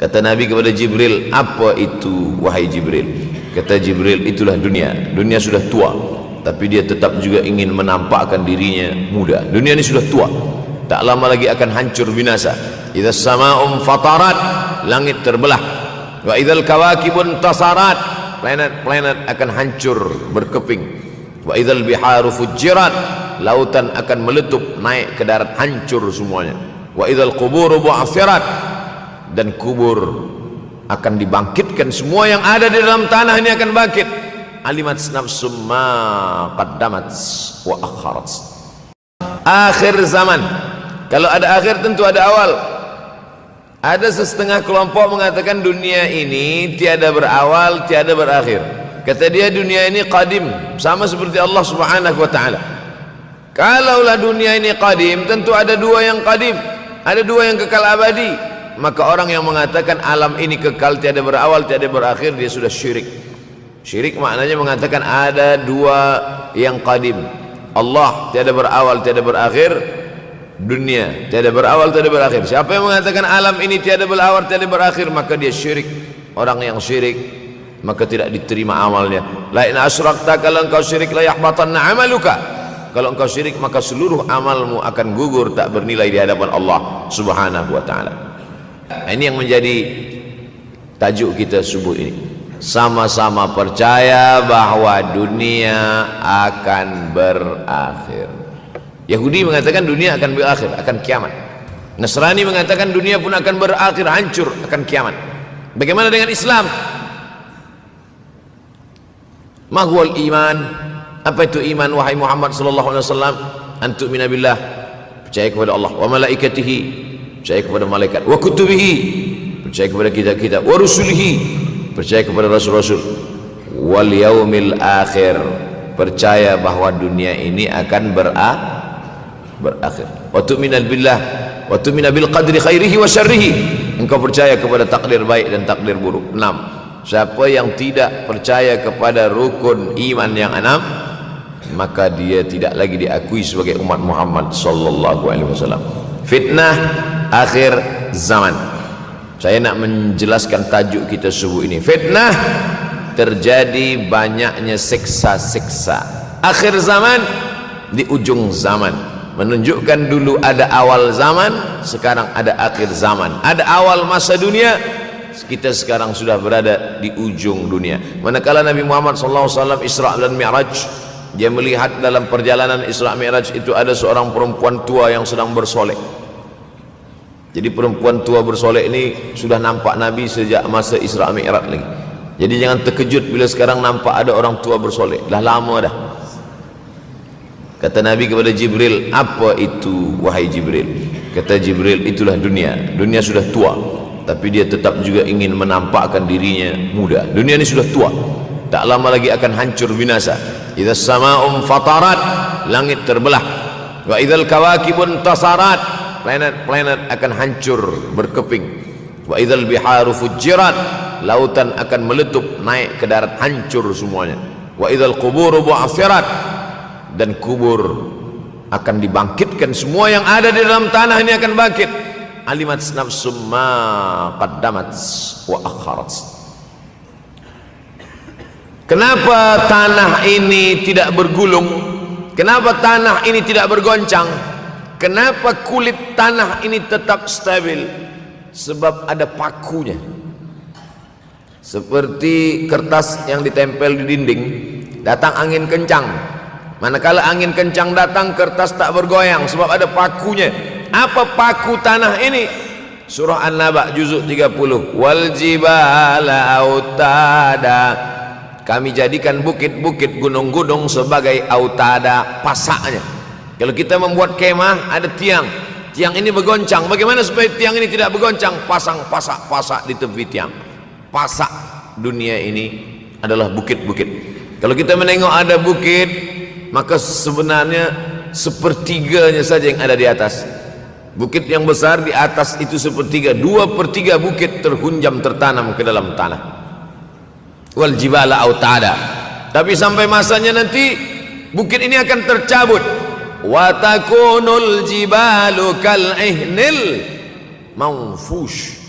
Kata Nabi kepada Jibril, apa itu wahai Jibril? Kata Jibril, itulah dunia. Dunia sudah tua, tapi dia tetap juga ingin menampakkan dirinya muda. Dunia ini sudah tua, tak lama lagi akan hancur binasa. Idza sama'um fatarat, langit terbelah. Wa idzal kawakibun tasarat, planet-planet akan hancur berkeping. Wa idzal biharu fujirat, lautan akan meletup naik ke darat, hancur semuanya. Wa idzal quburu bu'athirat, dan kubur akan dibangkitkan. Semua yang ada di dalam tanah ini akan bangkit. Alimat nafsum ma qaddamat wa akharat. Akhir zaman. Kalau ada akhir tentu ada awal. Ada setengah kelompok mengatakan dunia ini tiada berawal, tiada berakhir. Kata dia, dunia ini qadim, sama seperti Allah Subhanahu wa taala. Kalaulah dunia ini qadim, tentu ada dua yang qadim, ada dua yang kekal abadi. Maka orang yang mengatakan alam ini kekal, tiada berawal, tiada berakhir, dia sudah syirik. Syirik maknanya mengatakan ada dua yang qadim. Allah tiada berawal, tiada berakhir, dunia tiada berawal, tiada berakhir. Siapa yang mengatakan alam ini tiada berawal, tiada berakhir, maka dia syirik. Orang yang syirik maka tidak diterima amalnya. La in asyrakta, kalau engkau syirik, la yahbatanna amaluka. Kalau engkau syirik maka seluruh amalmu akan gugur, tak bernilai di hadapan Allah Subhanahu wa taala. Ini yang menjadi tajuk kita subuh ini. Sama-sama percaya bahwa dunia akan berakhir. Yahudi mengatakan dunia akan berakhir, akan kiamat. Nasrani mengatakan dunia pun akan berakhir, hancur, akan kiamat. Bagaimana dengan Islam? Ma huwal iman? Apa itu iman wahai Muhammad sallallahu alaihi wasallam? Antu'mina billah, percaya kepada Allah, wa malaikatihi, percaya kepada malaikat, wa kutubihi, percaya kepada kitab-kitab, wa rusulihi, percaya kepada rasul-rasul, wal yaumil akhir, percaya bahwa dunia ini akan berakhir. Wa tu'mina billah wa tu'mina bil qadri khairihi wa syarrihi, engkau percaya kepada takdir baik dan takdir buruk. 6. Siapa yang tidak percaya kepada rukun iman yang 6, maka dia tidak lagi diakui sebagai umat Muhammad sallallahu alaihi wasallam. Fitnah akhir zaman. Saya nak menjelaskan tajuk kita subuh ini. Fitnah, terjadi banyaknya siksa-siksa. Akhir zaman, di ujung zaman. Menunjukkan dulu ada awal zaman, sekarang ada akhir zaman. Ada awal masa dunia, kita sekarang sudah berada di ujung dunia. Manakala Nabi Muhammad SAW Isra dan Mi'raj, dia melihat dalam perjalanan Isra Mi'raj itu ada seorang perempuan tua yang sedang bersolek. Jadi perempuan tua bersolek ini sudah nampak Nabi sejak masa Isra Mi'raj lagi. Jadi jangan terkejut bila sekarang nampak ada orang tua bersolek. Dah lama dah. Kata Nabi kepada Jibril, apa itu wahai Jibril? Kata Jibril, itulah dunia. Dunia sudah tua, tapi dia tetap juga ingin menampakkan dirinya muda. Dunia ini sudah tua, tak lama lagi akan hancur binasa. Idza sama'um fatarat, langit terbelah. Wa idzal kawakibun tasarat, planet-planet akan hancur berkeping. Wa idzal biharu fujirat, lautan akan meletup naik ke darat, hancur semuanya. Wa idzal quburu bu'athirat, dan kubur akan dibangkitkan. Semua yang ada di dalam tanah ini akan bangkit. Alimat nafsum ma qaddamat wa akharat. Kenapa tanah ini tidak bergulung? Kenapa tanah ini tidak bergoncang? Kenapa kulit tanah ini tetap stabil? Sebab ada pakunya. Seperti kertas yang ditempel di dinding, datang angin kencang, manakala angin kencang datang, kertas tak bergoyang sebab ada pakunya. Apa paku tanah ini? Surah An-Naba juzuk 30. Wal jibala autada, kami jadikan bukit-bukit, gunung-gunung sebagai autada, pasaknya. Kalau kita membuat kemah, ada tiang, tiang ini bergoncang. Bagaimana supaya tiang ini tidak bergoncang? Pasang pasak-pasak di tepi tiang. Pasak dunia ini adalah bukit-bukit. Kalau kita menengok ada bukit, maka sebenarnya sepertiganya saja yang ada di atas. Bukit yang besar di atas itu sepertiga, 2/3 bukit terhunjam, tertanam ke dalam tanah. Wal jibala autada. Tapi sampai masanya nanti bukit ini akan tercabut. Wa takunul jibalu kal ihnil manfush.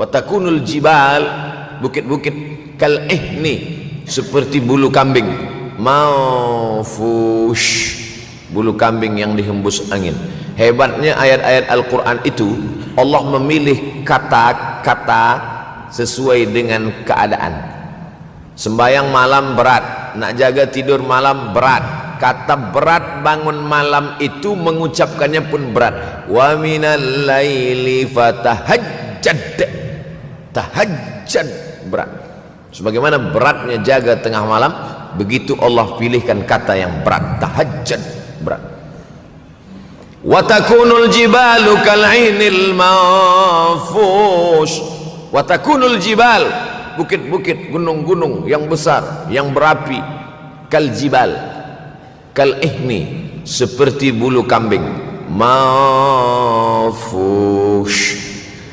Wa takunul jibal, bukit-bukit, kal ihni, seperti bulu kambing, manfush, bulu kambing yang dihembus angin. Hebatnya ayat-ayat Al-Quran itu, Allah memilih kata-kata sesuai dengan keadaan. Sembayang malam berat, nak jaga tidur malam berat. Kata berat bangun malam itu mengucapkannya pun berat. Wa minal laili fatahajjad, tahajjad berat. Sebagaimana beratnya jaga tengah malam, begitu Allah pilihkan kata yang berat, tahajjud berat. Wa takunul jibalu kal'inil manfush. Wa takunul jibal, bukit-bukit, gunung-gunung yang besar, yang berapi, kal jibal, kal ihni, seperti bulu kambing, manfush.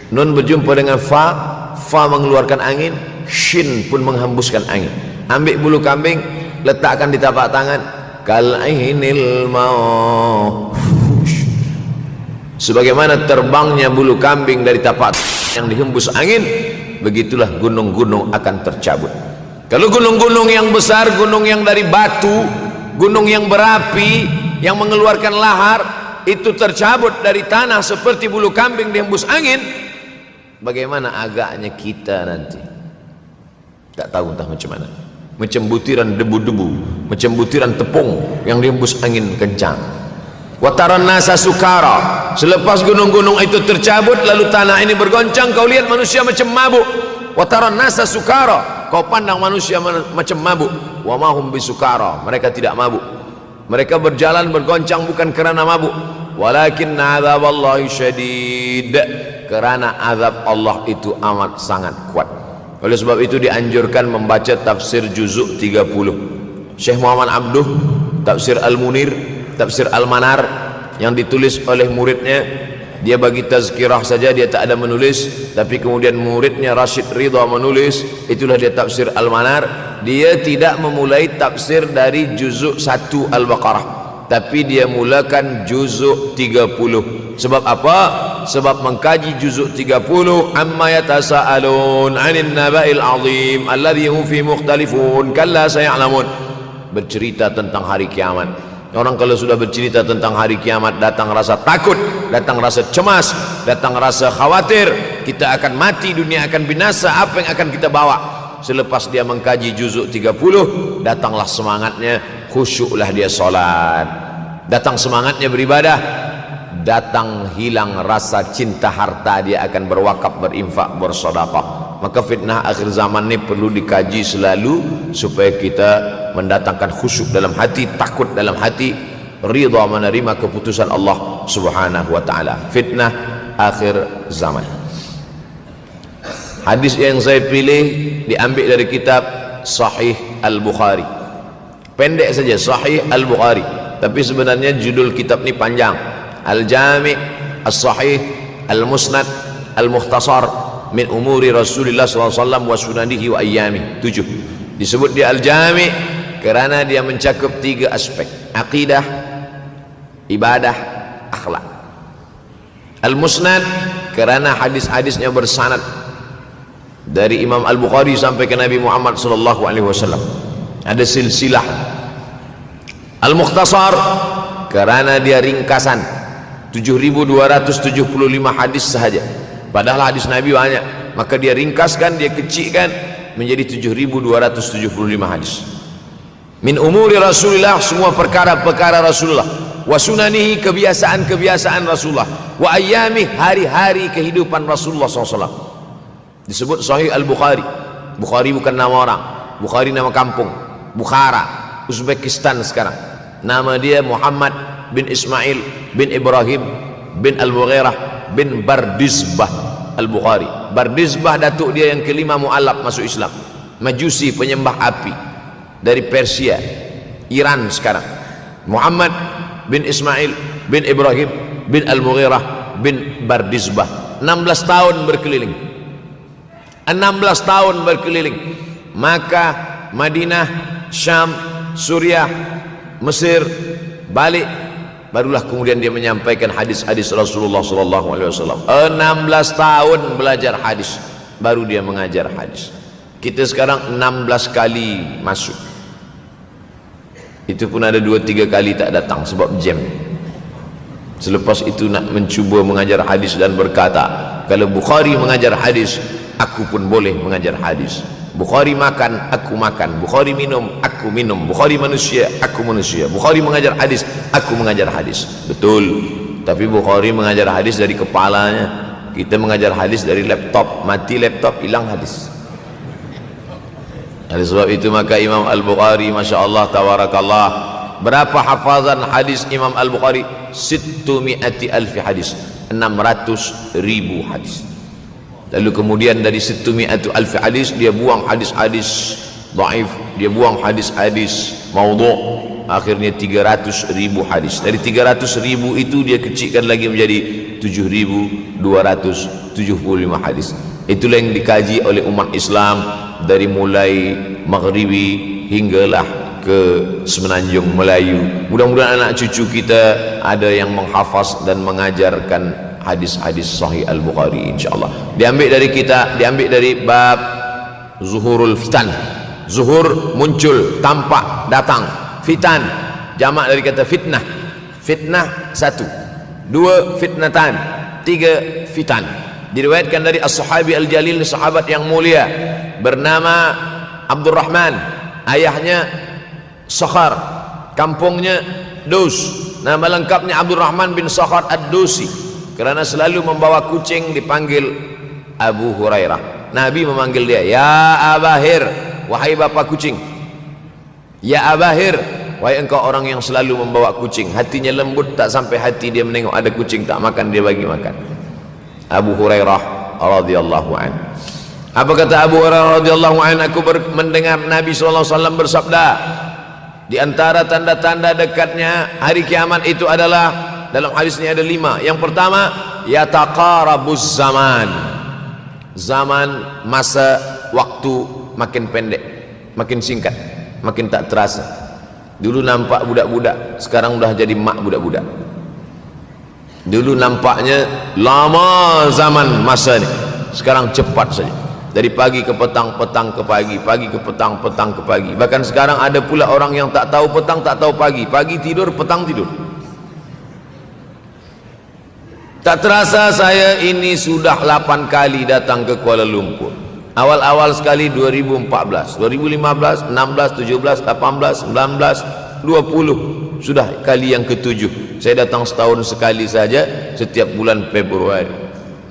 Nun berjumpa dengan fa, fa mengeluarkan angin, shin pun menghembuskan angin. Ambil bulu kambing, letakkan di tapak tangan, kal'inil manfush. Sebagaimana terbangnya bulu kambing dari tapak yang dihembus angin, begitulah gunung-gunung akan tercabut. Kalau gunung-gunung yang besar, gunung yang dari batu, gunung yang berapi, yang mengeluarkan lahar, itu tercabut dari tanah seperti bulu kambing dihembus angin, bagaimana agaknya kita nanti? Tak tahu entah macam mana. Macam butiran debu-debu, macam butiran tepung yang dihembus angin kencang. Wataran nasa sukara, selepas gunung-gunung itu tercabut lalu tanah ini bergoncang, kau lihat manusia macam mabuk. Wataran nasa sukara, kau pandang manusia macam mabuk. Wa mahum bisukara, mereka tidak mabuk. Mereka berjalan bergoncang bukan kerana mabuk, walakin azaballahi syadid, kerana azab Allah itu amat sangat kuat. Oleh sebab itu dianjurkan membaca tafsir juzuk 30. Syekh Muhammad Abduh, tafsir Al-Munir, tafsir Al-Manar yang ditulis oleh muridnya, dia bagi tazkirah saja, dia tak ada menulis, tapi kemudian muridnya Rashid Ridha menulis, itulah dia tafsir Al-Manar. Dia tidak memulai tafsir dari juzuk 1 Al-Baqarah, tapi dia mulakan juzuk 30. Sebab apa? Sebab mengkaji juzuk 30, amma yatasaalun 'anil naba'il 'azim alladhi hum fi mukhtalifun kalla saya'lamun, bercerita tentang hari kiamat. Orang kalau sudah bercerita tentang hari kiamat, datang rasa takut, datang rasa cemas, datang rasa khawatir, kita akan mati, dunia akan binasa, apa yang akan kita bawa? Selepas dia mengkaji juzuk 30, datanglah semangatnya, khusyuklah dia solat, datang semangatnya beribadah, datang hilang rasa cinta harta, dia akan berwakaf, berinfak, bersedekah. Maka fitnah akhir zaman ini perlu dikaji selalu supaya kita mendatangkan khusyuk dalam hati, takut dalam hati, ridha menerima keputusan Allah Subhanahu wa taala. Fitnah akhir zaman. Hadis yang saya pilih diambil dari kitab Sahih Al-Bukhari. Pendek saja, Sahih Al-Bukhari, tapi sebenarnya judul kitab ini panjang. Al-Jami' As-Sahih Al-Musnad Al-Mukhtasar min umuri Rasulullah SAW wa sunanihi wa ayyami. 7. Disebut dia Al-Jami' kerana dia mencakup 3 aspek: akidah, ibadah, akhlak. Al-Musnad kerana hadis-hadisnya bersanad dari Imam Al-Bukhari sampai ke Nabi Muhammad SAW, ada silsilah. Al-Mukhtasar kerana dia ringkasan, 7.275 hadis sahaja, padahal hadis Nabi banyak, maka dia ringkaskan, dia kecilkan menjadi 7.275 hadis. Min umuri Rasulullah, semua perkara-perkara Rasulullah, wa sunanihi, kebiasaan-kebiasaan Rasulullah, wa ayyami, hari-hari kehidupan Rasulullah SAW. Disebut Sahih Al-Bukhari. Bukhari bukan nama orang, Bukhari nama kampung, Bukhara, Uzbekistan sekarang. Nama dia Muhammad bin Ismail bin Ibrahim bin Al-Mughirah bin Bardizbah Al-Bukhari. Bardizbah datuk dia yang kelima mu'alaf masuk Islam, Majusi, penyembah api, dari Persia, Iran sekarang. Muhammad bin Ismail bin Ibrahim bin Al-Mughirah bin Bardizbah. 16 tahun berkeliling, 16 tahun berkeliling Makkah, Madinah, Syam, Suriah, Mesir, balik, barulah kemudian dia menyampaikan hadis-hadis Rasulullah SAW. 16 tahun belajar hadis, baru dia mengajar hadis. Kita sekarang 16 kali masuk, itu pun ada 2-3 kali tak datang sebab jam. Selepas itu nak mencuba mengajar hadis dan berkata, kalau Bukhari mengajar hadis, aku pun boleh mengajar hadis. Bukhari makan, aku makan. Bukhari minum, aku minum. Bukhari manusia, aku manusia. Bukhari mengajar hadis, aku mengajar hadis. Betul, tapi Bukhari mengajar hadis dari kepalanya, kita mengajar hadis dari laptop. Mati laptop, hilang hadis. Oleh sebab itu maka Imam Al-Bukhari, Masya Allah, Tabarakallah, berapa hafazan hadis Imam Al-Bukhari? 600,000 hadis, 600,000 hadis. Lalu kemudian dari 600,000 hadis dia buang hadis-hadis dhaif, dia buang hadis-hadis maudhu', akhirnya 300,000 hadis. Dari 300,000 itu dia kecilkan lagi menjadi 7,275 hadis. Itulah yang dikaji oleh umat Islam dari mulai Maghribi hinggalah ke Semenanjung Melayu. Mudah-mudahan anak cucu kita ada yang menghafaz dan mengajarkan hadis-hadis Sahih Al-Bukhari, insyaAllah. Diambil dari kita, diambil dari bab zuhurul fitan. Zuhur, muncul, tampak, datang. Fitan, jamak dari kata fitnah. Fitnah 1, 2 fitnatan, 3 fitan. Diriwayatkan dari as-sahabi al-jalil, sahabat yang mulia bernama Abdurrahman, ayahnya Sakhar, kampungnya Dus. Nama lengkapnya Abdurrahman bin Sakhar ad-Dusi. Kerana selalu membawa kucing dipanggil Abu Hurairah. Nabi memanggil dia, ya Abahir, wahai bapa kucing. Ya Abahir, wahai engkau orang yang selalu membawa kucing. Hatinya lembut, tak sampai hati dia menengok ada kucing tak makan, dia bagi makan. Abu Hurairah radhiyallahu anhu. Apa kata Abu Hurairah radhiyallahu anhu? Aku mendengar Nabi SAW bersabda, di antara tanda-tanda dekatnya hari kiamat itu adalah, dalam hadis ini ada 5. Yang pertama, yataqarabuz zaman. Zaman, masa, waktu makin pendek, makin singkat, makin tak terasa. Dulu nampak budak-budak, sekarang udah jadi mak budak-budak. Dulu nampaknya lama zaman masa ni, sekarang cepat saja. Dari pagi ke petang, petang ke pagi, pagi ke petang, petang ke pagi. Bahkan sekarang ada pula orang yang tak tahu petang, tak tahu pagi. Pagi tidur, petang tidur. Tak terasa saya ini sudah 8 kali datang ke Kuala Lumpur. Awal-awal sekali 2014, 2015, 16, 17, 18, 19, 20. Sudah kali yang ke-7. Saya datang setahun sekali saja, setiap bulan Februari.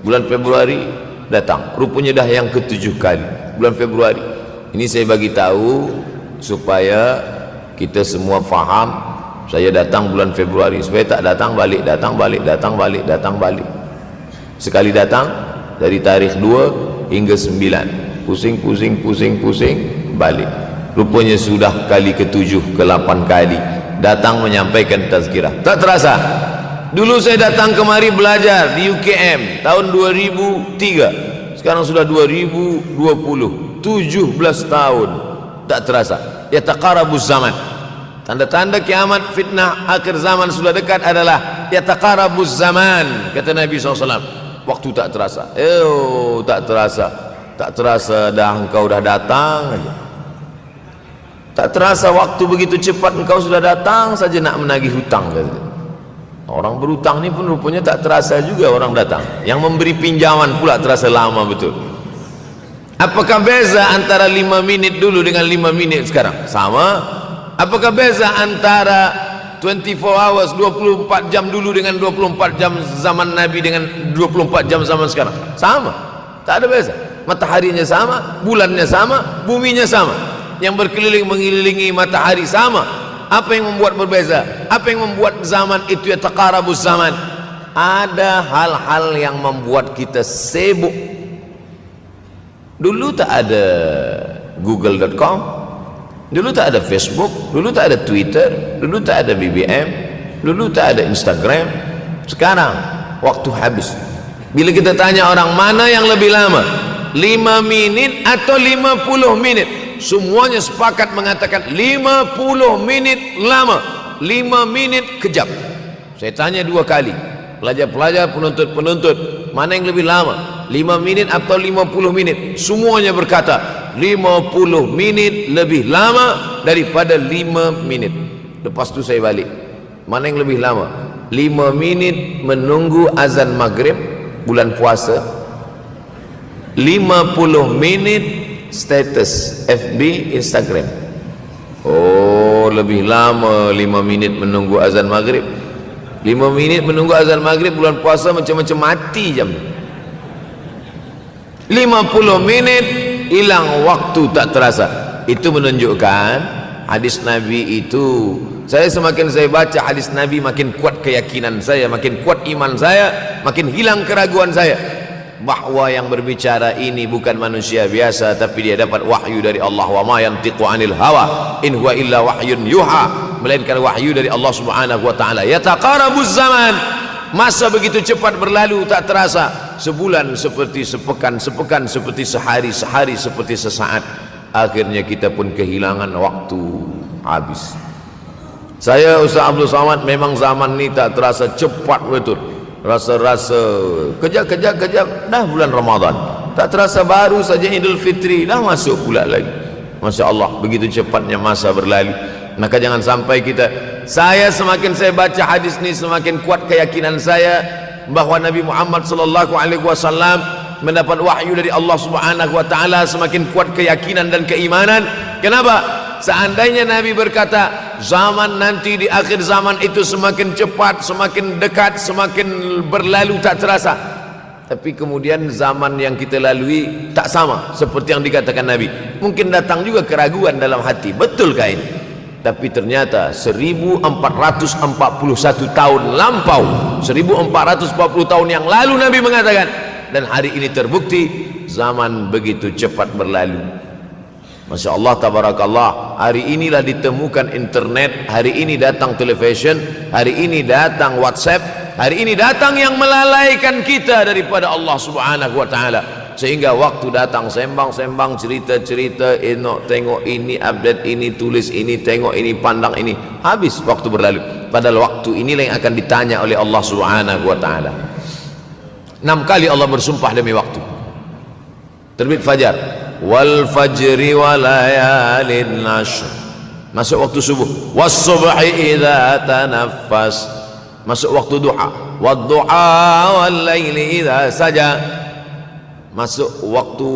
Bulan Februari datang, rupanya dah yang ke-7 kali bulan Februari. Ini saya bagi tahu supaya kita semua faham. Saya datang bulan Februari, supaya tak datang balik, datang balik, datang balik, datang balik. Sekali datang dari tarikh 2 hingga 9, pusing, pusing, pusing, pusing, balik. Rupanya sudah kali ke-7, ke-8 kali datang menyampaikan tazkirah. Tak terasa. Dulu saya datang kemari belajar di UKM tahun 2003. Sekarang sudah 2020, 17 tahun. Tak terasa. Yataqarabuz zaman. Tanda-tanda kiamat, fitnah akhir zaman sudah dekat adalah yataqarabuz zaman, kata Nabi SAW. Waktu tak terasa. Tak terasa. Tak terasa dah engkau dah datang aja. Tak terasa waktu begitu cepat, engkau sudah datang saja nak menagih hutang. Orang berhutang ni pun rupanya tak terasa juga orang datang. Yang memberi pinjaman pula terasa lama betul. Apakah beza antara 5 minit dulu dengan 5 minit sekarang? Sama. Apakah beza antara 24 hours, 24 jam dulu dengan 24 jam zaman Nabi dengan 24 jam zaman sekarang? Sama. Tak ada beza. Mataharinya sama, bulannya sama, buminya sama. Yang berkeliling mengelilingi matahari sama. Apa yang membuat berbeza? Apa yang membuat zaman itu yataqarabuz zaman? Ada hal-hal yang membuat kita sibuk. Dulu tak ada google.com, dulu tak ada Facebook, dulu tak ada Twitter, dulu tak ada BBM, dulu tak ada Instagram. Sekarang waktu habis. Bila kita tanya orang mana yang lebih lama, 5 minit atau 50 minit, semuanya sepakat mengatakan 50 minit lama, 5 minit kejap. Saya tanya 2 kali, pelajar-pelajar, penuntut-penuntut, mana yang lebih lama, 5 minit atau 50 menit? Semuanya berkata 50 menit lebih lama daripada 5 menit. Lepas tu saya balik, mana yang lebih lama? 5 menit menunggu azan maghrib bulan puasa, 50 menit status FB, Instagram. Oh, lebih lama 5 minit menunggu azan maghrib. 5 minit menunggu azan maghrib bulan puasa macam-macam mati jam. 50 menit hilang waktu tak terasa. Itu menunjukkan hadis Nabi itu, saya semakin saya baca hadis Nabi makin kuat keyakinan saya, makin kuat iman saya, makin hilang keraguan saya bahwa yang berbicara ini bukan manusia biasa, tapi dia dapat wahyu dari Allah. Wa ma yantiqu anil hawa in huwa illa wahyun yuha, melainkan wahyu dari Allah Subhanahu wa taala. Yataqarabuz zaman, masa begitu cepat berlalu tak terasa. Sebulan seperti sepekan, sepekan seperti sehari, sehari seperti sesaat. Akhirnya kita pun kehilangan waktu, habis. Saya Ustaz Abdul Samad, memang zaman ni tak terasa cepat betul. Rasa-rasa kejap-kejap dah bulan Ramadan, tak terasa baru saja Idul Fitri dah masuk pula lagi. Masya Allah, begitu cepatnya masa berlalu. Maka jangan sampai kita, saya semakin saya baca hadis ni semakin kuat keyakinan saya bahwa Nabi Muhammad sallallahu alaihi wasallam mendapat wahyu dari Allah Subhanahu wa taala, semakin kuat keyakinan dan keimanan. Kenapa? Seandainya Nabi berkata zaman nanti di akhir zaman itu semakin cepat, semakin dekat, semakin berlalu tak terasa, tapi kemudian zaman yang kita lalui tak sama seperti yang dikatakan Nabi, mungkin datang juga keraguan dalam hati, betulkah ini? Tapi ternyata 1441 tahun lampau, 1440 tahun yang lalu Nabi mengatakan, dan hari ini terbukti zaman begitu cepat berlalu. Masya Allah, tabarakallah. Hari inilah ditemukan internet, hari ini datang television, hari ini datang WhatsApp, hari ini datang yang melalaikan kita daripada Allah Subhanahu wa taala, sehingga waktu datang sembang-sembang, cerita-cerita, tengok ini, update ini, tulis ini, tengok ini, pandang ini, habis waktu berlalu. Padahal waktu inilah yang akan ditanya oleh Allah Subhanahu wa taala. 6 kali Allah bersumpah demi waktu. Terbit fajar, wal fajri wa layalin nashr, masuk waktu subuh. Was subhi idza tanaffas, masuk waktu duha. Wad duha wal laili idza saja, masuk waktu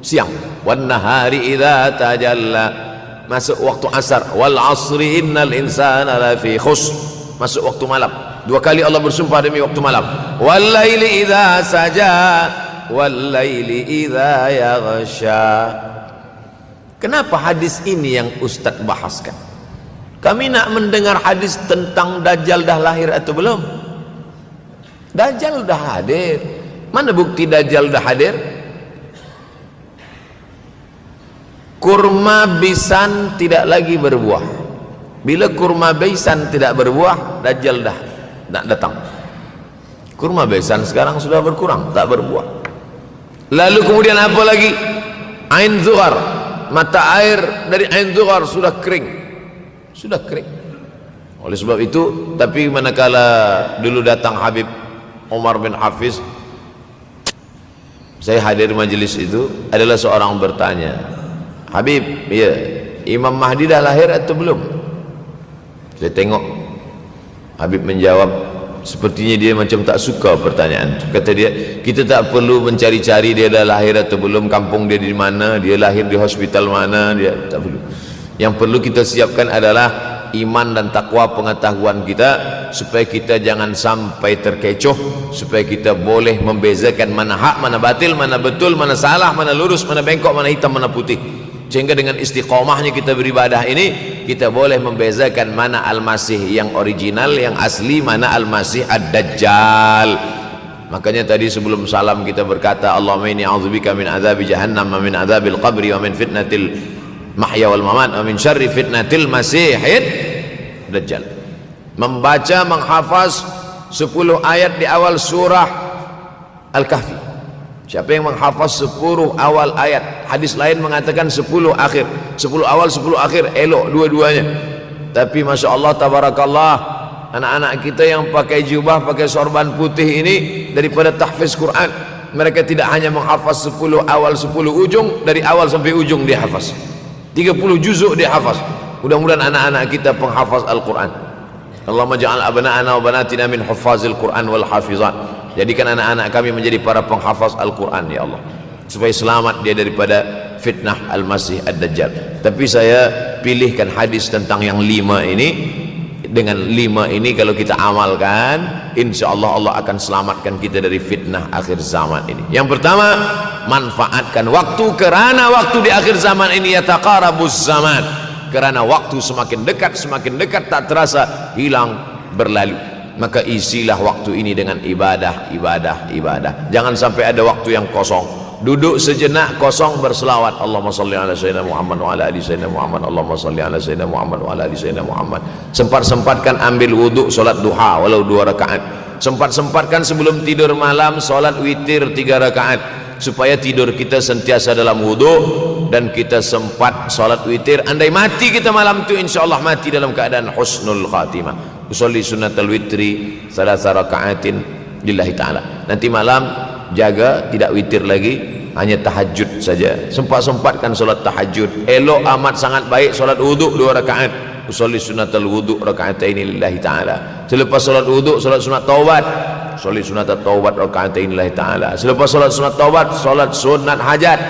siang. Wan nahari idza tajalla, masuk waktu asar. Wal asri innal insana lafi khusr, masuk waktu malam. 2 kali Allah bersumpah demi waktu malam. Wal laili idza saja wal laili idza yaghsha. Kenapa hadis ini yang Ustaz bahaskan? Kami nak mendengar hadis tentang Dajjal dah lahir atau belum? Dajjal dah hadir. Mana bukti Dajjal dah hadir? Kurma bisan tidak lagi berbuah. Bila kurma bisan tidak berbuah, Dajjal dah nak datang. Kurma bisan sekarang sudah berkurang, tak berbuah. Lalu kemudian apa lagi? Ain Zuhar, mata air dari Ain Zuhar sudah kering, sudah kering. Oleh sebab itu, tapi manakala dulu datang Habib Umar bin Hafiz, saya hadir majelis itu, adalah seorang bertanya, Habib, ya, Imam Mahdi dah lahir atau belum? Saya tengok Habib menjawab, sepertinya dia macam tak suka pertanyaan. Kata dia, kita tak perlu mencari-cari dia dah lahir atau belum, kampung dia di mana, dia lahir di hospital mana, dia tak perlu. Yang perlu kita siapkan adalah iman dan takwa, pengetahuan kita, supaya kita jangan sampai terkecoh, supaya kita boleh membezakan mana hak, mana batil, mana betul, mana salah, mana lurus, mana bengkok, mana hitam, mana putih. Sehingga dengan istiqomahnya kita beribadah ini, kita boleh membezakan mana Al-Masih yang original, yang asli, mana Al-Masih Ad-Dajjal. Makanya tadi sebelum salam kita berkata, Allahumma inni a'udzubika min azabi jahannam wa min azabil qabri wa min fitnatil mahya wal mamat wa min syarri fitnatil masihid Dajjal. Membaca, menghafaz 10 ayat di awal surah Al-Kahfi. Siapa yang menghafaz 10 awal ayat, hadis lain mengatakan 10 akhir, 10 awal 10 akhir, elok dua-duanya. Tapi Masya Allah, tabarakallah, anak-anak kita yang pakai jubah, pakai sorban putih ini daripada tahfiz Quran. Mereka tidak hanya menghafaz 10 awal 10 ujung, dari awal sampai ujung dia hafaz 30 juzuk dia hafaz. Mudah-mudahan anak-anak kita penghafaz Al-Quran. Allahumma ja'al abna'ana wa banatina min huffazil Quran wal hafizat. Jadikan anak-anak kami menjadi para penghafaz Al-Quran ya Allah, supaya selamat dia daripada fitnah Al-Masih Ad-Dajjal. Tapi saya pilihkan hadis tentang yang 5 ini. Dengan 5 ini kalau kita amalkan, insya Allah Allah akan selamatkan kita dari fitnah akhir zaman ini. Yang pertama, manfaatkan waktu, kerana waktu di akhir zaman ini yataqarabuz zaman, kerana waktu semakin dekat tak terasa hilang berlalu. Maka isilah waktu ini dengan ibadah. Jangan sampai ada waktu yang kosong. Duduk sejenak kosong berselawat, Allahumma salli ala sayyidina Muhammad wa ala ali sayyidina Muhammad, Allahumma salli ala sayyidina Muhammad wa ala ali sayyidina Muhammad. Sempat-sempatkan ambil wuduk solat duha walau 2 rakaat. Sempat-sempatkan sebelum tidur malam solat witir 3 rakaat, supaya tidur kita sentiasa dalam wuduk dan kita sempat solat witir. Andai mati kita malam itu, insyaallah mati dalam keadaan husnul khatimah. Usolli sunnatal witri 3 rakaatin lillahi ta'ala. Nanti malam jaga tidak witir lagi, hanya tahajud saja. Sempat-sempatkan solat tahajud. Elok amat sangat baik solat wuduk 2 rakaat. Usolli sunnatal wuduk raka'ataini lillahi ta'ala. Selepas solat wuduk solat sunat taubat. Usolli sunatat taubat raka'ataini lillahi ta'ala. Selepas solat sunat taubat solat sunat hajat.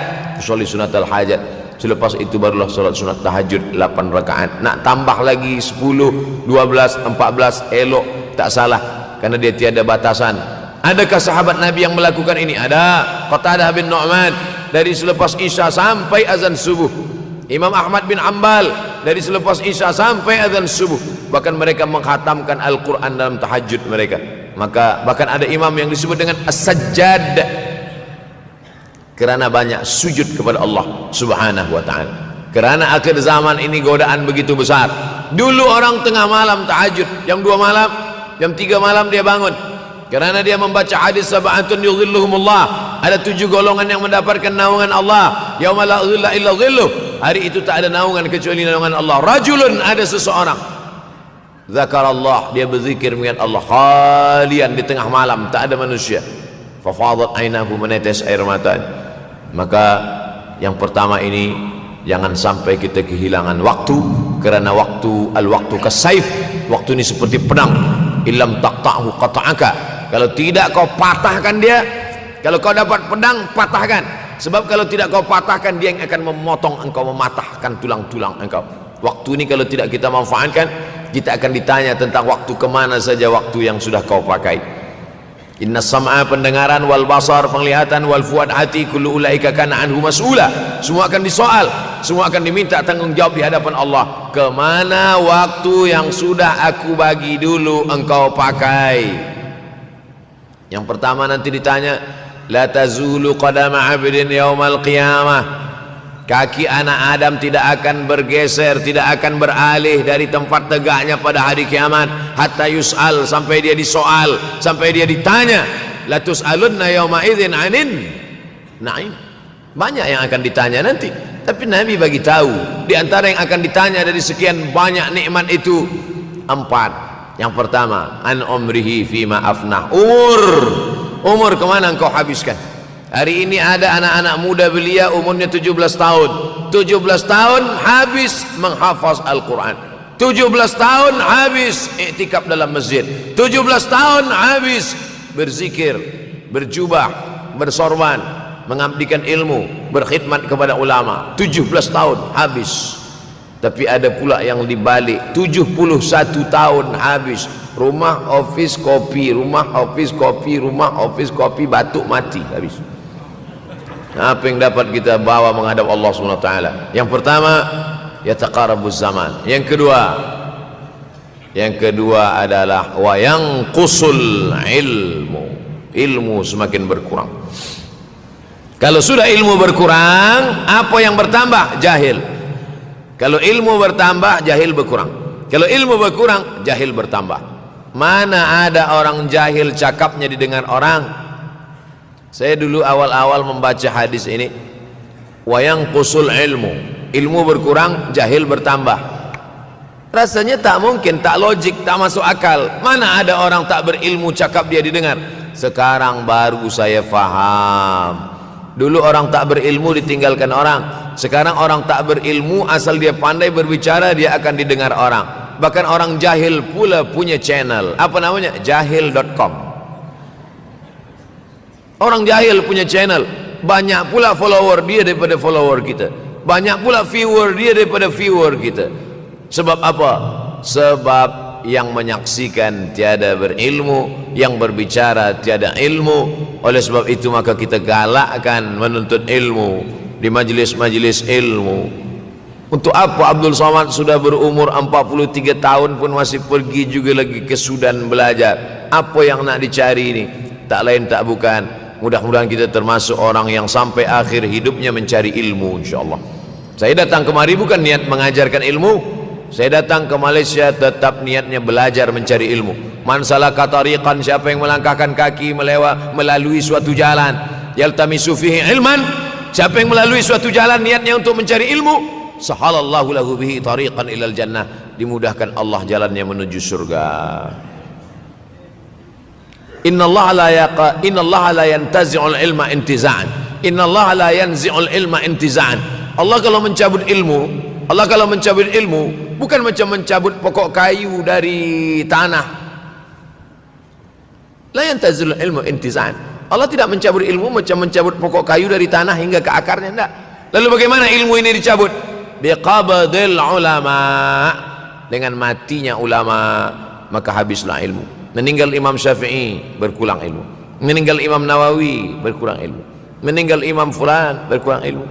Usolli sunatal hajat. Selepas itu barulah solat sunat tahajud 8 rakaat. Nak tambah lagi 10, 12, 14 elok, tak salah, karena dia tiada batasan. Adakah sahabat Nabi yang melakukan ini? Ada. Qatadah bin Nu'man dari selepas Isya sampai azan subuh. Imam Ahmad bin Ambal dari selepas Isya sampai azan subuh. Bahkan mereka menghatamkan Al-Quran dalam tahajud mereka. Maka bahkan ada imam yang disebut dengan As-Sajjad, kerana banyak sujud kepada Allah Subhanahu wa ta'ala. Kerana akhir zaman ini godaan begitu besar. Dulu orang tengah malam tahajud, jam 2 malam, jam 3 malam dia bangun, kerana dia membaca hadis sab'atun yudhilluhumullah. Ada 7 golongan yang mendapatkan naungan Allah. Yauma la dhilla illa dhilluh. Hari itu tak ada naungan kecuali naungan Allah. Rajulun, ada seseorang, zakarallah, dia berzikir mengingat Allah, khalian, di tengah malam tak ada manusia. Fafadat ainahu, menetes air mata. Maka yang pertama ini, jangan sampai kita kehilangan waktu, kerana waktu, al-waktu kasaif, waktu ini seperti pedang. Illam taqta'hu qata'aka. Kalau tidak kau patahkan dia, kalau kau dapat pedang, patahkan. Sebab kalau tidak kau patahkan, dia yang akan memotong engkau, mematahkan tulang-tulang engkau. Waktu ini kalau tidak kita manfaatkan, kita akan ditanya tentang waktu, kemana saja waktu yang sudah kau pakai. Inna sam'a, pendengaran, wal basar, penglihatan, wal fuad, hati, kullu ulaika kana anhu mas'ula. Semua akan disoal, semua akan diminta tanggungjawab di hadapan Allah. Kemana waktu yang sudah aku bagi dulu engkau pakai? Yang pertama nanti ditanya, la tazulu qadama 'abdin yaumal qiyamah. Kaki anak Adam tidak akan bergeser, tidak akan beralih dari tempat tegaknya pada hari kiamat, hatta yus'al, sampai dia disoal, sampai dia ditanya. La tus'alunna yauma idzin 'anin na'im. Banyak yang akan ditanya nanti, tapi Nabi bagi tahu di antara yang akan ditanya dari sekian banyak nikmat itu 4. Yang pertama, an umrihi fima afnah. Umur kemana engkau habiskan? Hari ini ada anak-anak muda belia umurnya 17 tahun. 17 tahun habis menghafaz Al-Quran. 17 tahun habis iktikaf dalam masjid. 17 tahun habis berzikir, berjubah, bersorban, mengabdikan ilmu, berkhidmat kepada ulama. 17 tahun habis. Tapi ada pula yang dibalik, 71 tahun habis. Rumah, office, kopi, rumah, office, kopi, rumah, office, kopi, batuk, mati, habis. Apa yang dapat kita bawa menghadap Allah SWT? Yang pertama, yataqarabuz zaman. Yang kedua adalah wa yanqusul ilmu. Ilmu semakin berkurang. Kalau sudah ilmu berkurang, apa yang bertambah? Jahil. Kalau ilmu bertambah, jahil berkurang. Kalau ilmu berkurang, jahil bertambah. Mana ada orang jahil cakapnya didengar orang? Saya dulu awal-awal membaca hadis ini, wa yanqusul ilmu. Ilmu berkurang, jahil bertambah. Rasanya tak mungkin, tak logik, tak masuk akal. Mana ada orang tak berilmu cakap dia didengar. Sekarang baru saya faham. Dulu orang tak berilmu ditinggalkan orang. Sekarang orang tak berilmu asal dia pandai berbicara, dia akan didengar orang. Bahkan orang jahil pula punya channel. Apa namanya? Jahil.com. Orang jahil punya channel. Banyak pula follower dia daripada follower kita. Banyak pula viewer dia daripada viewer kita. Sebab apa? Sebab yang menyaksikan tiada berilmu, yang berbicara tiada ilmu. Oleh sebab itu maka kita galakkan menuntut ilmu di majlis-majlis ilmu. Untuk apa Abdul Somad sudah berumur 43 tahun pun masih pergi juga lagi ke Sudan belajar? Apa yang nak dicari ini? Tak lain tak bukan, mudah-mudahan kita termasuk orang yang sampai akhir hidupnya mencari ilmu, insyaAllah. Saya datang kemari bukan niat mengajarkan ilmu. Saya datang ke Malaysia tetap niatnya belajar mencari ilmu. Man salaka tariqan, siapa yang melangkahkan kaki melalui suatu jalan, yaltamisu fihi ilman, siapa yang melalui suatu jalan niatnya untuk mencari ilmu, sahalallahu lahu bihi tariqan ilal jannah, dimudahkan Allah jalannya menuju surga. Innallaha la yantazi'ul ilma intiza'an. Innallaha la yanzi'ul ilma intiza'an. Allah kalau mencabut ilmu, bukan macam mencabut pokok kayu dari tanah. La yantazilul ilmu intiza'an. Allah tidak mencabut ilmu macam mencabut pokok kayu dari tanah hingga ke akarnya, tidak. Lalu bagaimana ilmu ini dicabut? Biqabdil ulama. Dengan matinya ulama maka habislah ilmu. Meninggal Imam Syafi'i berkurang ilmu. Meninggal Imam Nawawi berkurang ilmu. Meninggal Imam Fulan berkurang ilmu.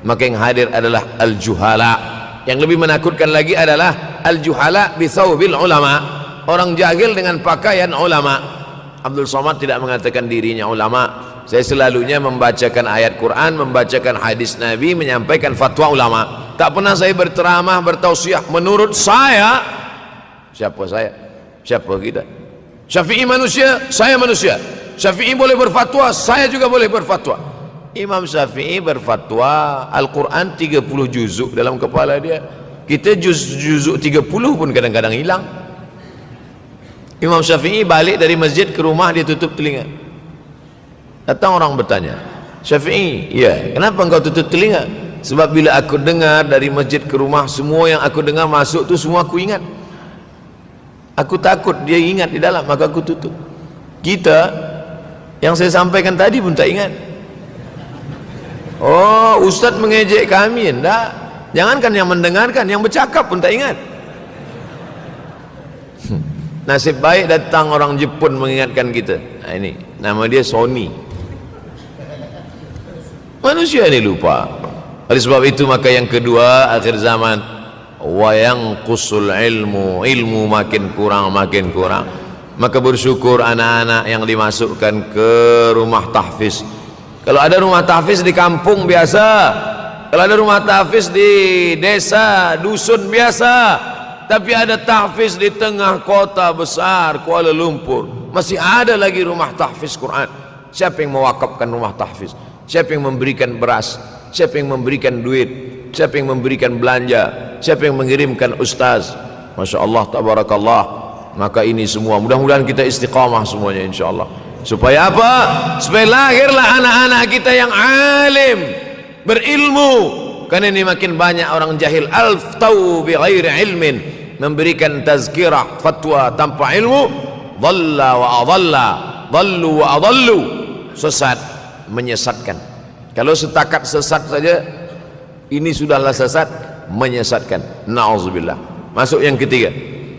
Maka yang hadir adalah al-juhala. Yang lebih menakutkan lagi adalah al-juhala bi thawbil ulama, orang jahil dengan pakaian ulama. Abdul Somad tidak mengatakan dirinya ulama. Saya selalunya membacakan ayat Quran, membacakan hadis Nabi, menyampaikan fatwa ulama. Tak pernah saya berteramah, bertausiah menurut saya. Siapa saya? Siapa kita? Syafi'i manusia, saya manusia. Syafi'i boleh berfatwa, saya juga boleh berfatwa. Imam Syafi'i berfatwa Al-Quran 30 juzuk dalam kepala dia. Kita juzuk 30 pun kadang-kadang hilang. Imam Syafi'i balik dari masjid ke rumah, dia tutup telinga. Datang orang bertanya, Syafi'i, ya, kenapa engkau tutup telinga? Sebab bila aku dengar dari masjid ke rumah, semua yang aku dengar masuk tu semua aku ingat. Aku takut dia ingat di dalam, maka aku tutup. Kita yang saya sampaikan tadi pun tak ingat. Oh, Ustaz mengejek kami, enggak. Jangankan yang mendengarkan, yang bercakap pun tak ingat. Nasib baik datang orang Jepun mengingatkan kita. Nah, ini nama dia Sony. Manusia ini lupa. Oleh sebab itu maka yang kedua, akhir zaman, wa yanqusul ilmu makin kurang. Maka bersyukur anak-anak yang dimasukkan ke rumah tahfiz. Kalau ada rumah tahfiz di kampung biasa, kalau ada rumah tahfiz di desa, dusun biasa, tapi ada tahfiz di tengah kota besar Kuala Lumpur, masih ada lagi rumah tahfiz Quran. Siapa yang mewakafkan rumah tahfiz? Siapa yang memberikan beras? Siapa yang memberikan duit? Siapa yang memberikan belanja? Siapa yang mengirimkan ustaz? Masya Allah, tabarakallah. Maka ini semua mudah-mudahan kita istiqamah semuanya, insya Allah. Supaya apa? Supaya lahirlah anak-anak kita yang alim, berilmu. Karena ini makin banyak orang jahil, alftau bi ghairi ilmin, memberikan tazkirah, fatwa tanpa ilmu. Dhalla wa adalla, dhallu wa adallu, sesat, menyesatkan. Kalau setakat sesat saja, ini sudahlah sesat, menyesatkan. Na'udzubillah. Masuk yang ketiga.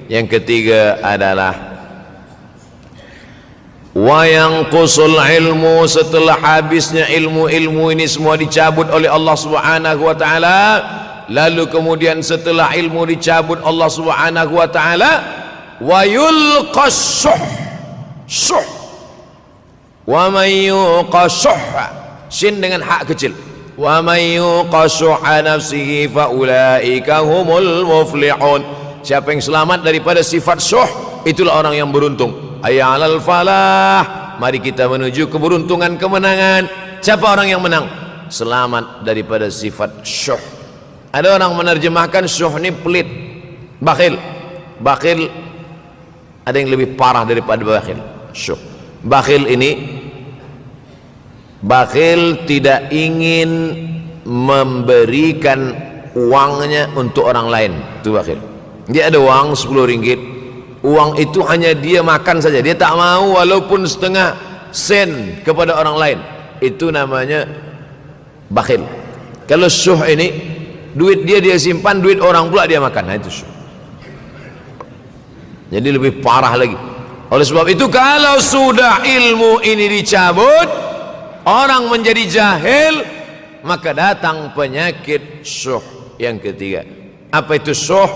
Yang ketiga adalah wa yanqusul ilmu, setelah habisnya ilmu ini semua dicabut oleh Allah Subhanahu wa taala. Lalu kemudian setelah ilmu dicabut Allah Subhanahu wa taala, wa yulqas syuh. Wa may yuqashuh, sin dengan hak kecil. Wa may yuqashuh nafsihi fa ulaika humul muflihun. Siapa yang selamat daripada sifat syuh, itulah orang yang beruntung. Hayya 'alal falah, mari kita menuju keberuntungan, kemenangan. Siapa orang yang menang? Selamat daripada sifat syuh. Ada orang menerjemahkan syuh ini pelit. Bakhil, bakhil ada yang lebih parah daripada bakhil. Syuh. Bakhil ini, bakhil tidak ingin memberikan uangnya untuk orang lain. Itu bakhil. Dia ada uang 10 ringgit, uang itu hanya dia makan saja, dia tak mau walaupun setengah sen kepada orang lain. Itu namanya bakhil. Kalau syuh ini, duit dia simpan, duit orang pula dia makan. Nah, itu syuh. Jadi lebih parah lagi. Oleh sebab itu, kalau sudah ilmu ini dicabut, orang menjadi jahil, maka datang penyakit syuh yang ketiga. Apa itu syuh?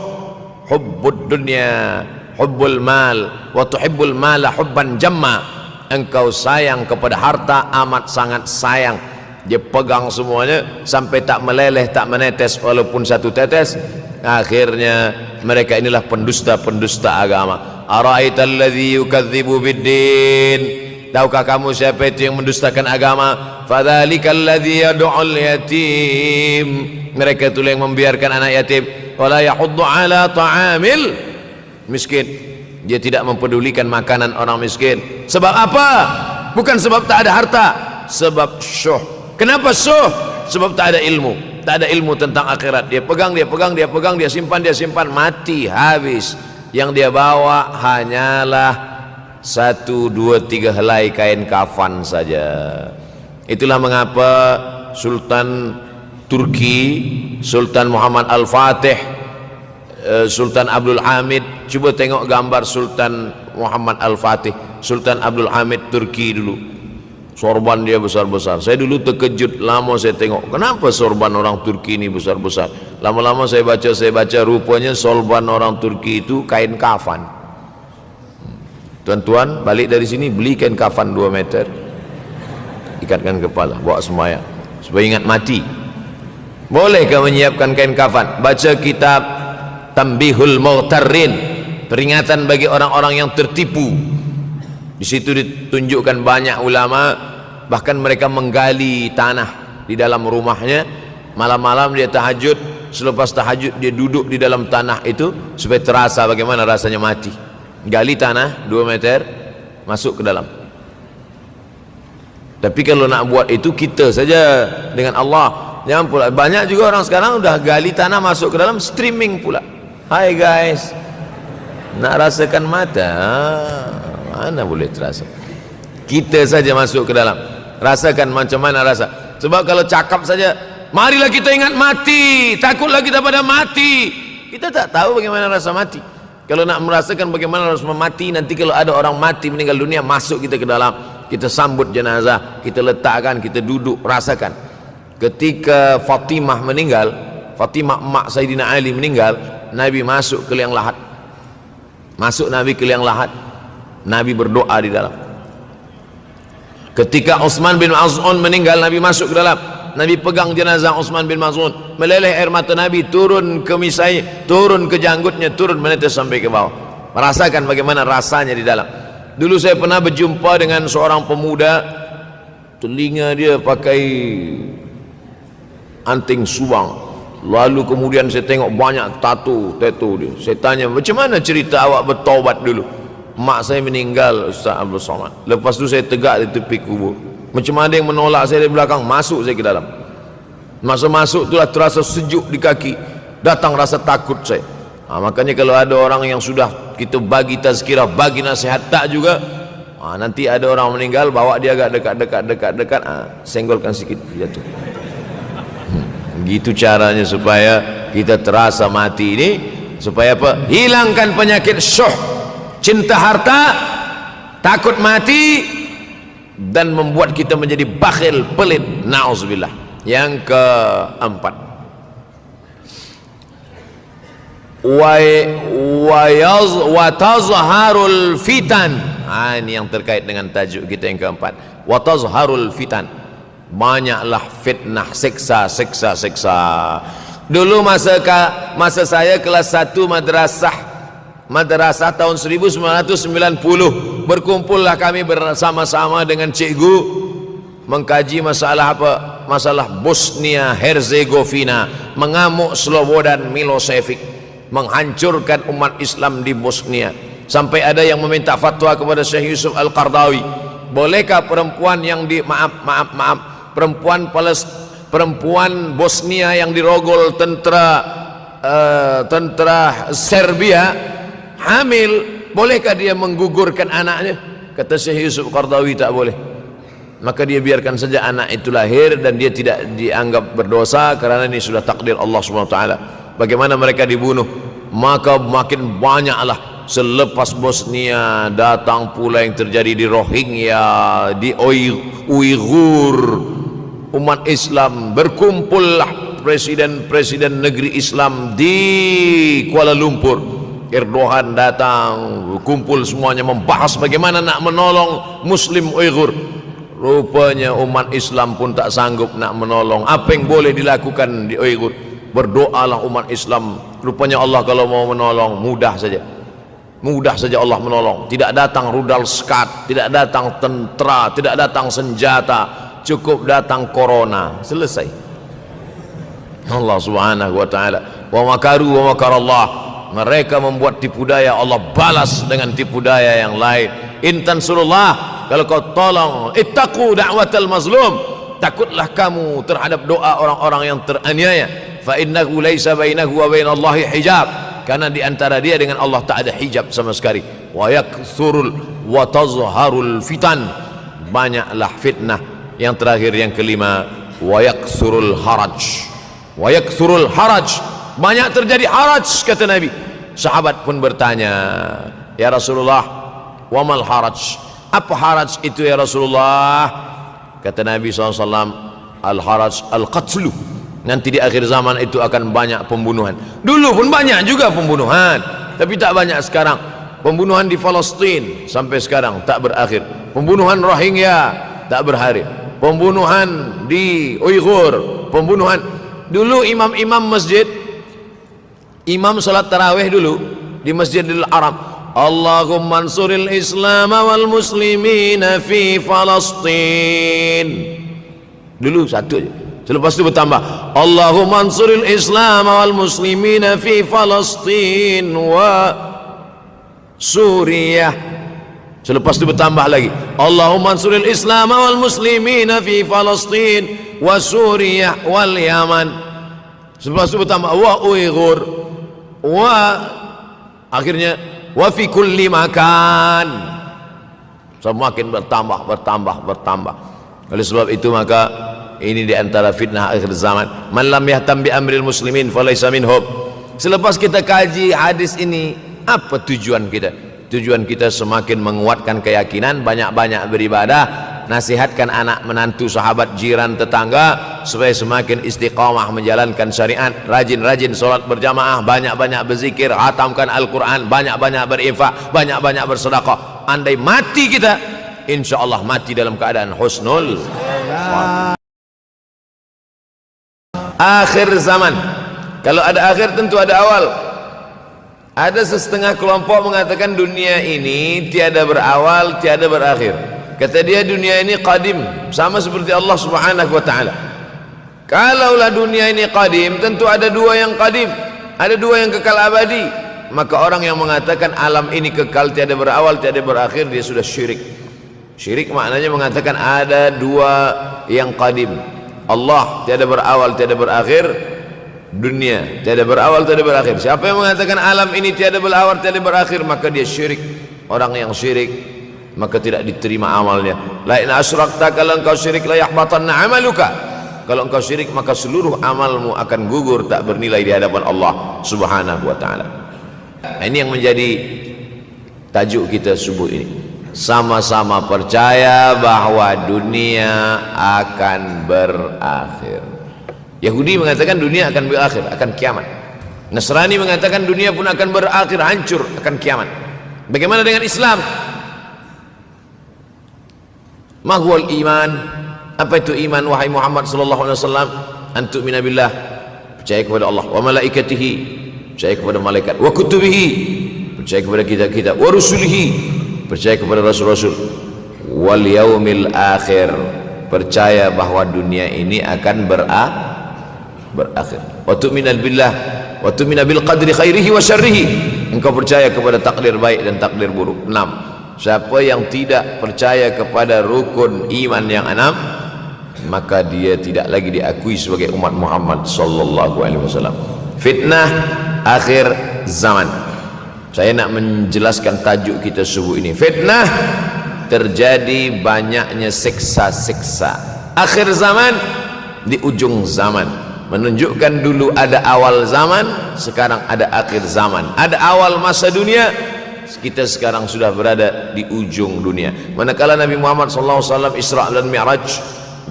Hubbud dunya, hubbul mal, wa tuhibbul mala hubban jamma. Engkau sayang kepada harta amat sangat sayang. Dia pegang semuanya sampai tak meleleh, tak menetes walaupun satu tetes. Akhirnya mereka inilah pendusta-pendusta agama. Ara'aital ladzi yukadzibu biddin. Tahukah kamu siapa itu yang mendustakan agama? Fadzalikal ladzi yad'ul yatim. Mereka itu yang membiarkan anak yatim. Wala yahuddu ala ta'amil miskin. Dia tidak mempedulikan makanan orang miskin. Sebab apa? Bukan sebab tak ada harta, sebab syuh. Kenapa syuh? Sebab tak ada ilmu. Tak ada ilmu tentang akhirat. Dia pegang, dia simpan, mati, habis. Yang dia bawa hanyalah 1, 2, 3 helai kain kafan saja. Itulah mengapa Sultan Turki, Sultan Muhammad Al-Fatih, Sultan Abdul Hamid, coba tengok gambar Sultan Muhammad Al-Fatih, Sultan Abdul Hamid Turki dulu. Sorban dia besar-besar. Saya dulu terkejut, lama saya tengok, kenapa sorban orang Turki ini besar-besar. Lama-lama saya baca, rupanya sorban orang Turki itu kain kafan. Tuan-tuan balik dari sini beli kain kafan 2 meter, ikatkan kepala, bawa sembahyang supaya ingat mati. Bolehkah menyiapkan kain kafan? Baca kitab Tambihul Mughtarrin, peringatan bagi orang-orang yang tertipu. Di situ ditunjukkan banyak ulama, bahkan mereka menggali tanah di dalam rumahnya. Malam-malam dia tahajud, selepas tahajud dia duduk di dalam tanah itu supaya terasa bagaimana rasanya mati. Gali tanah 2 meter, masuk ke dalam. Tapi kalau nak buat itu kita saja dengan Allah. Jangan pula, banyak juga orang sekarang udah gali tanah masuk ke dalam, streaming pula. Hai guys, nak rasakan mata? Mana boleh terasa. Kita saja masuk ke dalam, rasakan macam mana rasa. Sebab kalau cakap saja, marilah kita ingat mati, takutlah kita pada mati, kita tak tahu bagaimana rasa mati. Kalau nak merasakan bagaimana rasa mati, nanti kalau ada orang mati meninggal dunia, masuk kita ke dalam, kita sambut jenazah, kita letakkan, kita duduk, rasakan. Ketika Fatimah meninggal, Fatimah emak Sayyidina Ali meninggal, Nabi masuk ke liang lahat. Masuk Nabi ke liang lahat, Nabi berdoa di dalam. Ketika Utsman bin Maz'un meninggal, Nabi masuk ke dalam, Nabi pegang jenazah Utsman bin Maz'un, meleleh air mata Nabi turun ke misai, turun ke janggutnya, turun menetes sampai ke bawah. Merasakan bagaimana rasanya di dalam. Dulu saya pernah berjumpa dengan seorang pemuda, telinga dia pakai anting subang, lalu kemudian saya tengok banyak tato dia. Saya tanya, macam mana cerita awak bertaubat dulu? Mak saya meninggal, Ustaz Abdul Somad. Lepas tu saya tegak di tepi kubur. Macam ada yang menolak saya dari belakang, masuk saya ke dalam. Masa masuk itulah terasa sejuk di kaki, datang rasa takut saya. Makanya kalau ada orang yang sudah kita bagi tazkirah, bagi nasihat tak juga, nanti ada orang meninggal, bawa dia agak dekat, senggolkan sikit, jatuh. Gitu caranya supaya kita terasa mati ini, supaya apa? Hilangkan penyakit syuh, cinta harta, takut mati, dan membuat kita menjadi bakhil, pelit. Na'udzubillah. Yang keempat, wa tazharul fitan. Ini yang terkait dengan tajuk kita yang keempat. Wa tazharul fitan. Banyaklah fitnah, siksa. Dulu masa saya kelas 1 madrasah tahun 1990, berkumpullah kami bersama-sama dengan cikgu mengkaji masalah apa? Masalah Bosnia Herzegovina, mengamuk Slobodan Milosevic. menghancurkan umat Islam di Bosnia. Sampai ada yang meminta fatwa kepada Syekh Yusuf Al-Qardawi, bolehkah perempuan yang perempuan Bosnia yang dirogol tentara Serbia hamil, bolehkah dia menggugurkan anaknya? Kata Syekh Yusuf Qardawi, tak boleh. Maka dia biarkan saja anak itu lahir dan dia tidak dianggap berdosa karena ini sudah takdir Allah SWT. Bagaimana mereka dibunuh? Maka makin banyaklah selepas Bosnia datang pula yang terjadi di Rohingya, di Uighur. Umat Islam berkumpullah presiden-presiden negeri Islam di Kuala Lumpur. Erdogan datang, kumpul semuanya membahas bagaimana nak menolong Muslim Uighur. Rupanya umat Islam pun tak sanggup nak menolong. Apa yang boleh dilakukan di Uighur? Berdoalah umat Islam. Rupanya Allah kalau mau menolong mudah saja. Mudah saja Allah menolong. Tidak datang rudal skat, tidak datang tentera, tidak datang senjata, cukup datang corona, selesai. Allah Subhanahu wa taala, wa makaru wa makarallah. Mereka membuat tipu daya, Allah balas dengan tipu daya yang lain. In tansurullah, kalau kau tolong, ittaqu da'watal mazlum, takutlah kamu terhadap doa orang-orang yang teraniaya. Fa innahu laisa bainahu wa bainallahi hijab, karena di antara dia dengan Allah tak ada hijab sama sekali. Wa yakthurul wa tazharul fitan, banyaklah fitnah. Yang terakhir, yang kelima, wa yakthurul haraj. Wa yakthurul haraj, banyak terjadi haraj, kata Nabi. Sahabat pun bertanya, ya Rasulullah, wamal haraj, apa haraj itu ya Rasulullah? Kata Nabi SAW, al haraj al qatlu, nanti di akhir zaman itu akan banyak pembunuhan. Dulu pun banyak juga pembunuhan, tapi tak banyak sekarang. Pembunuhan di Palestina sampai sekarang tak berakhir. Pembunuhan Rohingya tak berakhir. Pembunuhan di Uighur, pembunuhan. Dulu imam-imam masjid, imam salat tarawih dulu di Masjidil Haram, Allahumma ansuril Islam wal muslimina fi Palestin. Dulu satu aja. Selepas itu bertambah, Allahumma ansuril Islam wal muslimina fi Palestin wa Suriah. Selepas itu bertambah lagi, Allahumma ansuril Islam wal muslimina fi Palestin wa Suriah wal Yaman. Selepas itu bertambah wa Uighur wa, akhirnya wa fi kulli makan. Semakin bertambah. Oleh sebab itu maka ini di antara fitnah akhir zaman. Man lam yahtam bi amril muslimin falaysa minhum. Selepas kita kaji hadis ini, apa tujuan kita? Tujuan kita semakin menguatkan keyakinan, banyak-banyak beribadah, nasihatkan anak menantu, sahabat, jiran, tetangga supaya semakin istiqamah menjalankan syariat, rajin-rajin solat berjamaah, banyak-banyak berzikir, hatamkan Al-Quran, banyak-banyak berinfak, banyak-banyak bersedekah. Andai mati kita, insya Allah mati dalam keadaan husnul akhir zaman. Kalau ada akhir tentu ada awal. Ada setengah kelompok mengatakan dunia ini tiada berawal, tiada berakhir. Kata dia dunia ini qadim, sama seperti Allah Subhanahu wa taala. Kalaulah dunia ini qadim, tentu ada dua yang qadim, ada dua yang kekal abadi. Maka orang yang mengatakan alam ini kekal, tiada berawal, tiada berakhir, dia sudah syirik. Syirik maknanya mengatakan ada dua yang qadim. Allah tiada berawal, tiada berakhir, dunia tiada berawal, tiada berakhir. Siapa yang mengatakan alam ini tiada berawal, tiada berakhir, maka dia syirik. Orang yang syirik maka tidak diterima amalnya. La in asyrakta, kalau engkau syirik, la yahbatanna amaluka. Kalau engkau syirik maka seluruh amalmu akan gugur, tak bernilai di hadapan Allah Subhanahu wa taala. Ini yang menjadi tajuk kita subuh ini. Sama-sama percaya bahwa dunia akan berakhir. Yahudi mengatakan dunia akan berakhir, akan kiamat. Nasrani mengatakan dunia pun akan berakhir, hancur, akan kiamat. Bagaimana dengan Islam? Ma huwal iman? Apa itu iman wahai Muhammad sallallahu alaihi wasallam? An tu'mina billah, percaya kepada Allah, wa malaikatihi, percaya kepada malaikat, wa kutubihi, percaya kepada kitab-kitab, wa rusulihi, percaya kepada rasul-rasul, wal yaumil akhir, percaya bahwa dunia ini akan berakhir. Wa tu'mina billah, wa tu'mina bil qadri khairihi wa syarrihi, engkau percaya kepada takdir baik dan takdir buruk. 6. Siapa yang tidak percaya kepada rukun iman yang 6, maka dia tidak lagi diakui sebagai umat Muhammad sallallahu alaihi wasallam. Fitnah akhir zaman. Saya nak menjelaskan tajuk kita subuh ini. Fitnah, terjadi banyaknya siksa-siksa. Akhir zaman, di ujung zaman. Menunjukkan dulu ada awal zaman, sekarang ada akhir zaman. Ada awal masa dunia, kita sekarang sudah berada di ujung dunia. Manakala Nabi Muhammad SAW Isra dan Mi'raj,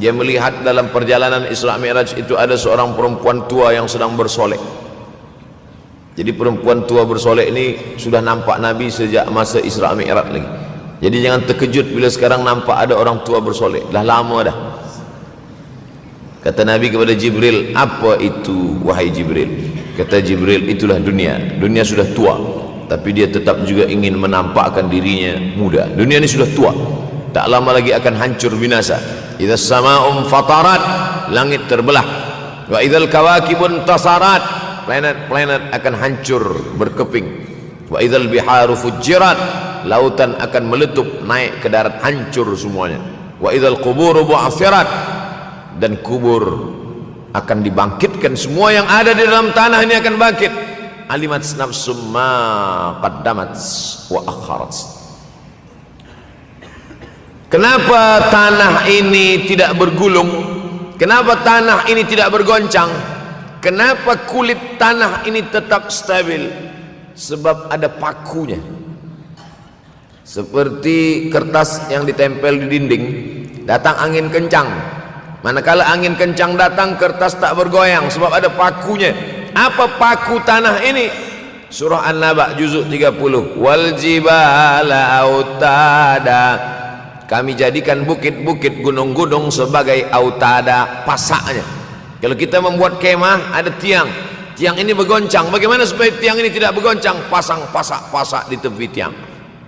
dia melihat dalam perjalanan Isra Mi'raj itu ada seorang perempuan tua yang sedang bersolek. Jadi perempuan tua bersolek ini sudah nampak Nabi sejak masa Isra Mi'raj lagi. Jadi jangan terkejut bila sekarang nampak ada orang tua bersolek. Dah lama dah. Kata Nabi kepada Jibril, apa itu wahai Jibril? Kata Jibril, itulah dunia. Dunia sudah tua, tapi dia tetap juga ingin menampakkan dirinya muda. Dunia ini sudah tua, tak lama lagi akan hancur binasa. Idza sama'um fatarat, langit terbelah. Wa idzal kawakibun tasarat, planet-planet akan hancur berkeping. Wa idzal biharu fujirat, lautan akan meletup naik ke darat, hancur semuanya. Wa idzal quburu bu'athirat, dan kubur akan dibangkitkan. Semua yang ada di dalam tanah ini akan bangkit. Alimat nafsum ma qaddamat wa akharat. Kenapa tanah ini tidak bergulung? Kenapa tanah ini tidak bergoncang? Kenapa kulit tanah ini tetap stabil? Sebab ada pakunya. Seperti kertas yang ditempel di dinding, datang angin kencang, manakala angin kencang datang, kertas tak bergoyang sebab ada pakunya. Apa paku tanah ini? Surah An-Naba juzuk 30. Wal jibala autada, kami jadikan bukit-bukit, gunung-gunung sebagai autada, pasaknya. Kalau kita membuat kemah, ada tiang, tiang ini bergoncang. Bagaimana supaya tiang ini tidak bergoncang? Pasang pasak-pasak di tepi tiang.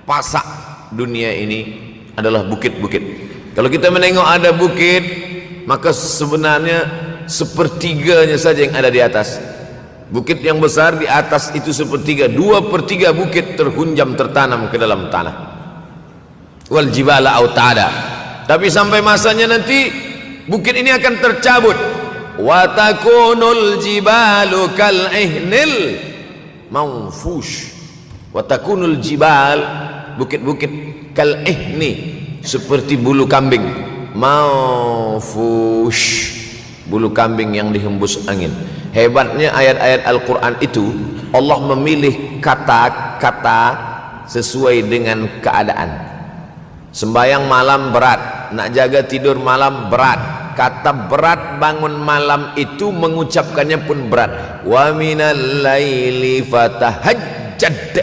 Pasak dunia ini adalah bukit-bukit. Kalau kita menengok ada bukit, maka sebenarnya sepertiganya saja yang ada di atas. Bukit yang besar di atas itu sepertiga, 2/3 bukit terhunjam, tertanam ke dalam tanah. Wal jibala autada. Tapi sampai masanya nanti bukit ini akan tercabut. Wa takunul jibalu kal ihnil manfush. Wa takunul jibal, bukit-bukit, kal ihni, seperti bulu kambing. Manfush, bulu kambing yang dihembus angin. Hebatnya ayat-ayat Al-Quran itu, Allah memilih kata-kata sesuai dengan keadaan. Sembayang malam berat, nak jaga tidur malam berat. Kata berat bangun malam itu mengucapkannya pun berat. Wa minal laili fatahajjad,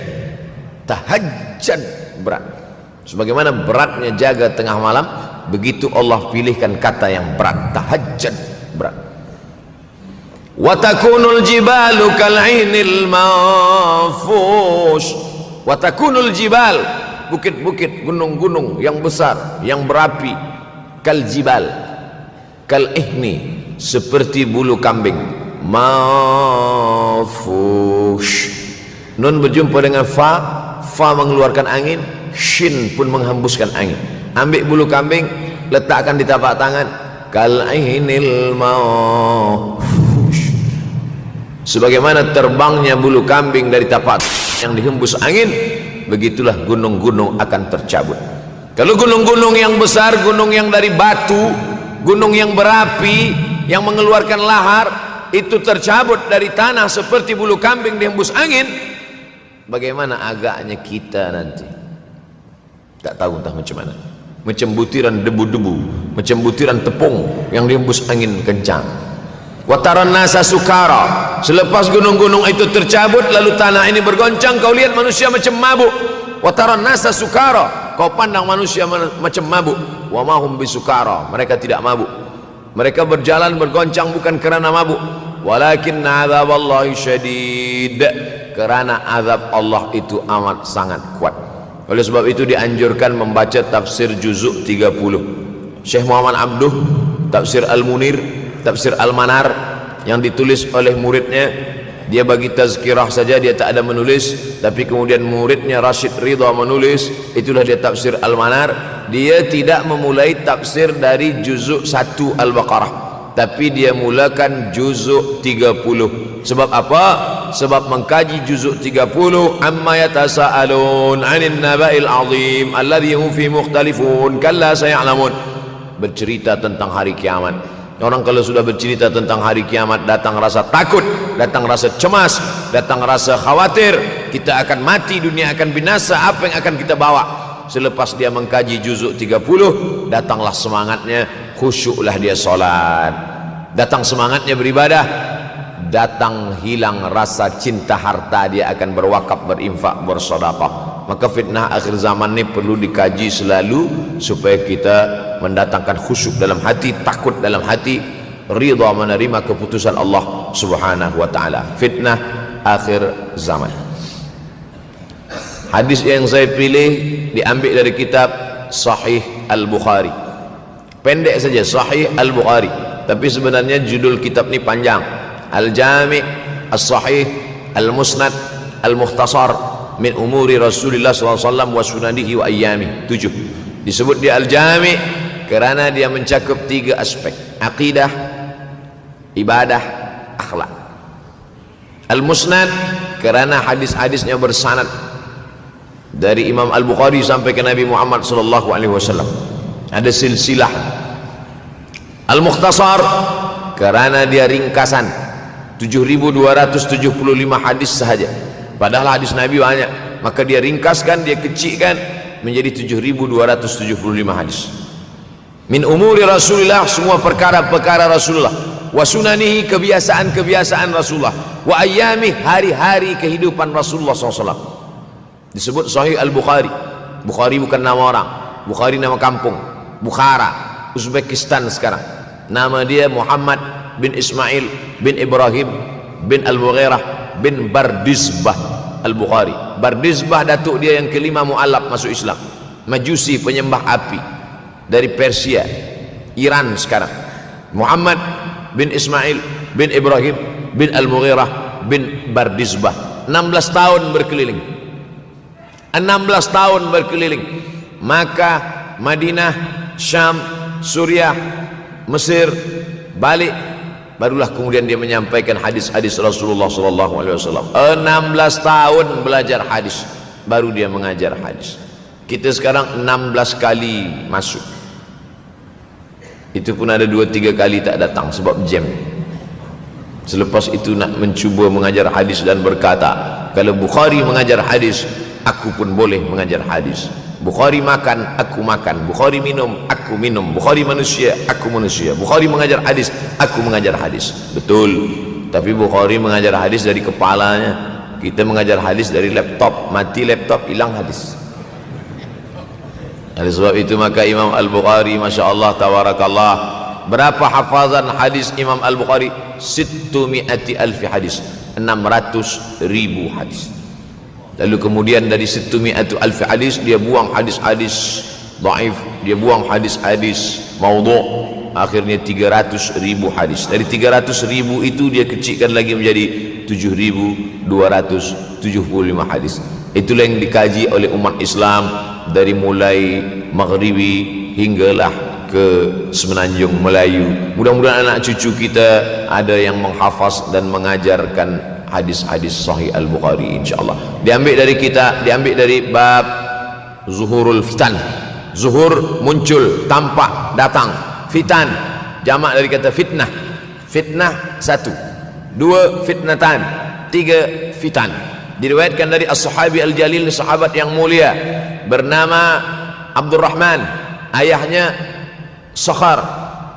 tahajjad berat. Sebagaimana beratnya jaga tengah malam, begitu Allah pilihkan kata yang berat, tahajjud, berat. Wa takunul jibalu kal'inil manfush. Wa takunul jibal, bukit-bukit, gunung-gunung yang besar, yang berapi, kal jibal, kal ihni, seperti bulu kambing. Manfush. Nun berjumpa dengan fa, fa mengeluarkan angin, shin pun menghembuskan angin. Ambil bulu kambing, letakkan di tapak tangan, kal ainil manfush. Sebagaimana terbangnya bulu kambing dari tapak yang dihembus angin, begitulah gunung-gunung akan tercabut. Kalau gunung-gunung yang besar, gunung yang dari batu, gunung yang berapi, yang mengeluarkan lahar, itu tercabut dari tanah seperti bulu kambing dihembus angin, bagaimana agaknya kita nanti? Tak tahu entah macam mana. Macam butiran debu-debu, macam butiran tepung yang dihembus angin kencang. Wataran nasa sukara, selepas gunung-gunung itu tercabut lalu tanah ini bergoncang, kau lihat manusia macam mabuk. Wataran nasa sukara, kau pandang manusia macam mabuk. Wa mahum bisukara, mereka tidak mabuk. Mereka berjalan bergoncang bukan kerana mabuk, walakin azaballahi syadid, kerana azab Allah itu amat sangat kuat. Oleh sebab itu dianjurkan membaca tafsir juzuk 30 Syekh Muhammad Abduh, tafsir Al-Munir, tafsir Al-Manar yang ditulis oleh muridnya dia bagi tazkirah saja, dia tak ada menulis, tapi kemudian muridnya Rashid Ridha menulis, itulah dia tafsir Al-Manar. Dia tidak memulai tafsir dari juzuk 1 Al-Baqarah, tapi dia mulakan juzuk 30. Sebab apa? Sebab mengkaji juzuk 30, amma yatasaalun 'anil naba'il 'azim alladhi hum fi mukhtalifun kalla saya'lamun, bercerita tentang hari kiamat. Orang kalau sudah bercerita tentang hari kiamat, datang rasa takut, datang rasa cemas, datang rasa khawatir, kita akan mati, dunia akan binasa, apa yang akan kita bawa? Selepas dia mengkaji juzuk 30, datanglah semangatnya, khusyuklah dia solat, datang semangatnya beribadah, datang hilang rasa cinta harta, dia akan berwakaf, berinfak, bersedekah. Maka fitnah akhir zaman ini perlu dikaji selalu supaya kita mendatangkan khusyuk dalam hati, takut dalam hati, ridha menerima keputusan Allah Subhanahu wa taala. Fitnah akhir zaman. Hadis yang saya pilih diambil dari kitab Sahih Al-Bukhari. Pendek saja, Sahih Al-Bukhari, tapi sebenarnya judul kitab ini panjang. Al-Jami' As-Sahih Al-Musnad Al-Mukhtasar min umuri Rasulullah SAW wa sunanihi wa ayyami. 7. Disebut dia Al-Jami' kerana dia mencakup 3 aspek: akidah, ibadah, akhlak. Al-Musnad kerana hadis-hadisnya bersanad dari Imam Al-Bukhari sampai ke Nabi Muhammad SAW, ada silsilah. Al-Mukhtasar kerana dia ringkasan, 7.275 hadis sahaja, padahal hadis Nabi banyak, maka dia ringkaskan, dia kecilkan menjadi 7.275 hadis. Min umuri Rasulullah, semua perkara-perkara Rasulullah, wa sunanihi, kebiasaan-kebiasaan Rasulullah, wa ayyami, hari-hari kehidupan Rasulullah SAW. Disebut Sahih Al-Bukhari. Bukhari bukan nama orang, Bukhari nama kampung, Bukhara, Uzbekistan sekarang. Nama dia Muhammad bin Ismail bin Ibrahim bin Al-Mughirah bin Bardizbah Al-Bukhari. Bardizbah datuk dia yang kelima mu'alaf masuk Islam, Majusi, penyembah api, dari Persia, Iran sekarang. Muhammad bin Ismail bin Ibrahim bin Al-Mughirah bin Bardizbah. 16 tahun berkeliling, 16 tahun berkeliling Makkah, Madinah, Syam, Suriah, Mesir, balik, barulah kemudian dia menyampaikan hadis-hadis Rasulullah SAW. 16 tahun belajar hadis, baru dia mengajar hadis. Kita sekarang 16 kali masuk, itu pun ada 2-3 kali tak datang sebab jam. Selepas itu nak mencuba mengajar hadis dan berkata, kalau Bukhari mengajar hadis, aku pun boleh mengajar hadis. Bukhari makan, aku makan. Bukhari minum, aku minum. Bukhari manusia, aku manusia. Bukhari mengajar hadis, aku mengajar hadis. Betul, tapi Bukhari mengajar hadis dari kepalanya, kita mengajar hadis dari laptop. Mati laptop, hilang hadis. Oleh sebab itu maka Imam Al-Bukhari, Masya Allah, Tabarakallah, berapa hafazan hadis Imam Al-Bukhari? 600,000 hadis, 600,000 hadis. Lalu kemudian dari 600,000 hadis dia buang hadis-hadis dhaif, dia buang hadis-hadis maudhu', akhirnya 300,000 hadis. Dari 300,000 itu dia kecilkan lagi menjadi 7.275 hadis. Itulah yang dikaji oleh umat Islam dari mulai Maghribi hinggalah ke Semenanjung Melayu. Mudah-mudahan anak cucu kita ada yang menghafaz dan mengajarkan hadis-hadis Sahih Al-Bukhari, insyaallah. Diambil dari kita, diambil dari bab zuhurul fitan. Zuhur, muncul, tampak, datang. Fitan, jamak dari kata fitnah. Fitnah 1, 2 fitnatan, 3 fitan. Diriwayatkan dari as-sahabi al-jalil, sahabat yang mulia bernama Abdurrahman, ayahnya Sakhar,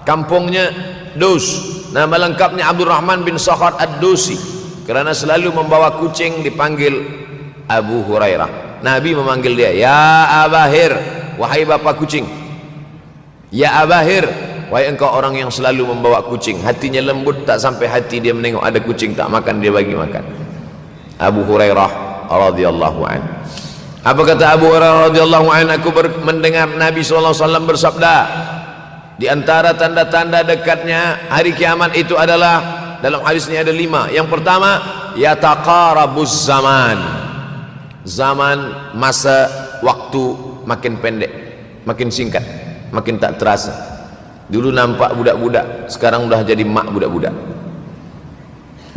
kampungnya Dus. Nama lengkapnya Abdurrahman bin Sakhar Ad-Dusi. Kerana selalu membawa kucing dipanggil Abu Hurairah. Nabi memanggil dia, ya Abahir, wahai bapa kucing. Ya Abahir, wahai engkau orang yang selalu membawa kucing. Hatinya lembut, tak sampai hati dia menengok ada kucing tak makan, dia bagi makan. Abu Hurairah radhiyallahu anhu. Apa kata Abu Hurairah radhiyallahu anhu? Aku mendengar Nabi SAW bersabda, di antara tanda-tanda dekatnya hari kiamat itu adalah, dalam hadis ini ada 5. Yang pertama, yataqarabuz zaman. Zaman, masa, waktu makin pendek, makin singkat, makin tak terasa. Dulu nampak budak-budak, sekarang udah jadi mak budak-budak.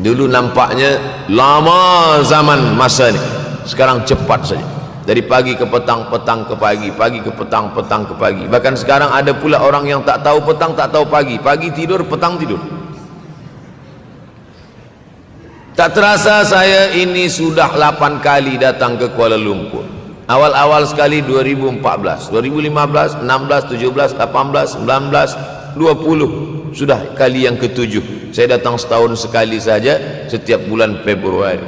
Dulu nampaknya lama zaman masa ni, sekarang cepat saja. Dari pagi ke petang, petang ke pagi, pagi ke petang, petang ke pagi. Bahkan sekarang ada pula orang yang tak tahu petang, tak tahu pagi. Pagi tidur, petang tidur. Tak terasa saya ini sudah 8 kali datang ke Kuala Lumpur. Awal-awal sekali 2014, 2015, 16, 17, 18, 19, 20. Sudah kali yang ke-7. Saya datang setahun sekali saja, setiap bulan Februari.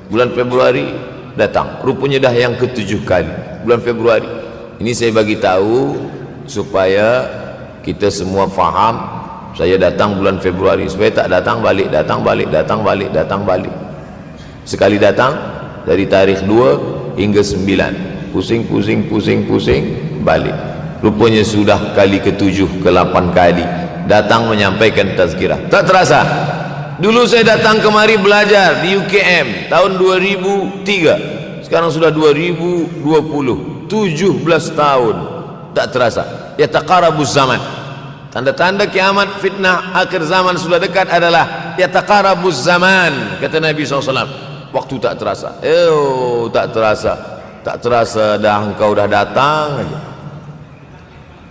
Bulan Februari datang. Rupanya dah yang ke-7 kali. Bulan Februari. Ini saya bagi tahu supaya kita semua faham. Saya datang bulan Februari, supaya tak datang balik, datang balik, datang balik, datang balik. Sekali datang dari tarikh 2 hingga 9. Pusing, pusing, pusing, pusing, balik. Rupanya sudah kali ke-7, ke-8 kali datang menyampaikan tazkirah. Tak terasa. Dulu saya datang kemari belajar di UKM tahun 2003. Sekarang sudah 2020, 17 tahun. Tak terasa. Yataqarabuz zaman. Tanda-tanda kiamat, fitnah akhir zaman sudah dekat adalah yataqarabuz zaman, kata Nabi SAW. Waktu tak terasa. Tak terasa. Tak terasa dah engkau dah datang aja.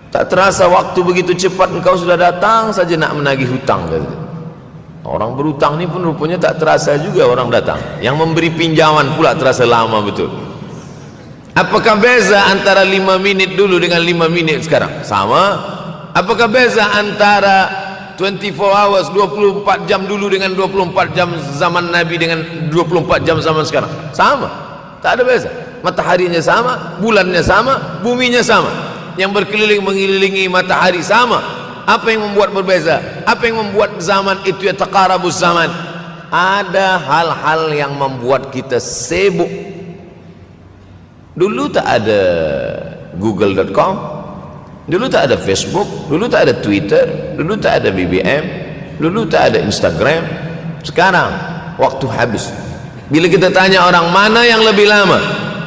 Tak terasa waktu begitu cepat, engkau sudah datang saja nak menagih hutang, kata. Orang berhutang ni pun rupanya tak terasa juga orang datang. Yang memberi pinjaman pula terasa lama betul. Apakah beza antara 5 minit dulu dengan 5 minit sekarang? Sama. Apakah beza antara 24 hours, 24 jam dulu dengan 24 jam zaman Nabi dengan 24 jam zaman sekarang? Sama. Tak ada beza. Mataharinya sama, bulannya sama, buminya sama. Yang berkeliling mengelilingi matahari sama. Apa yang membuat berbeza? Apa yang membuat zaman itu yataqarabuz zaman? Ada hal-hal yang membuat kita sibuk. Dulu tak ada google.com, dulu tak ada Facebook, dulu tak ada Twitter, dulu tak ada BBM, dulu tak ada Instagram. Sekarang waktu habis. Bila kita tanya orang mana yang lebih lama,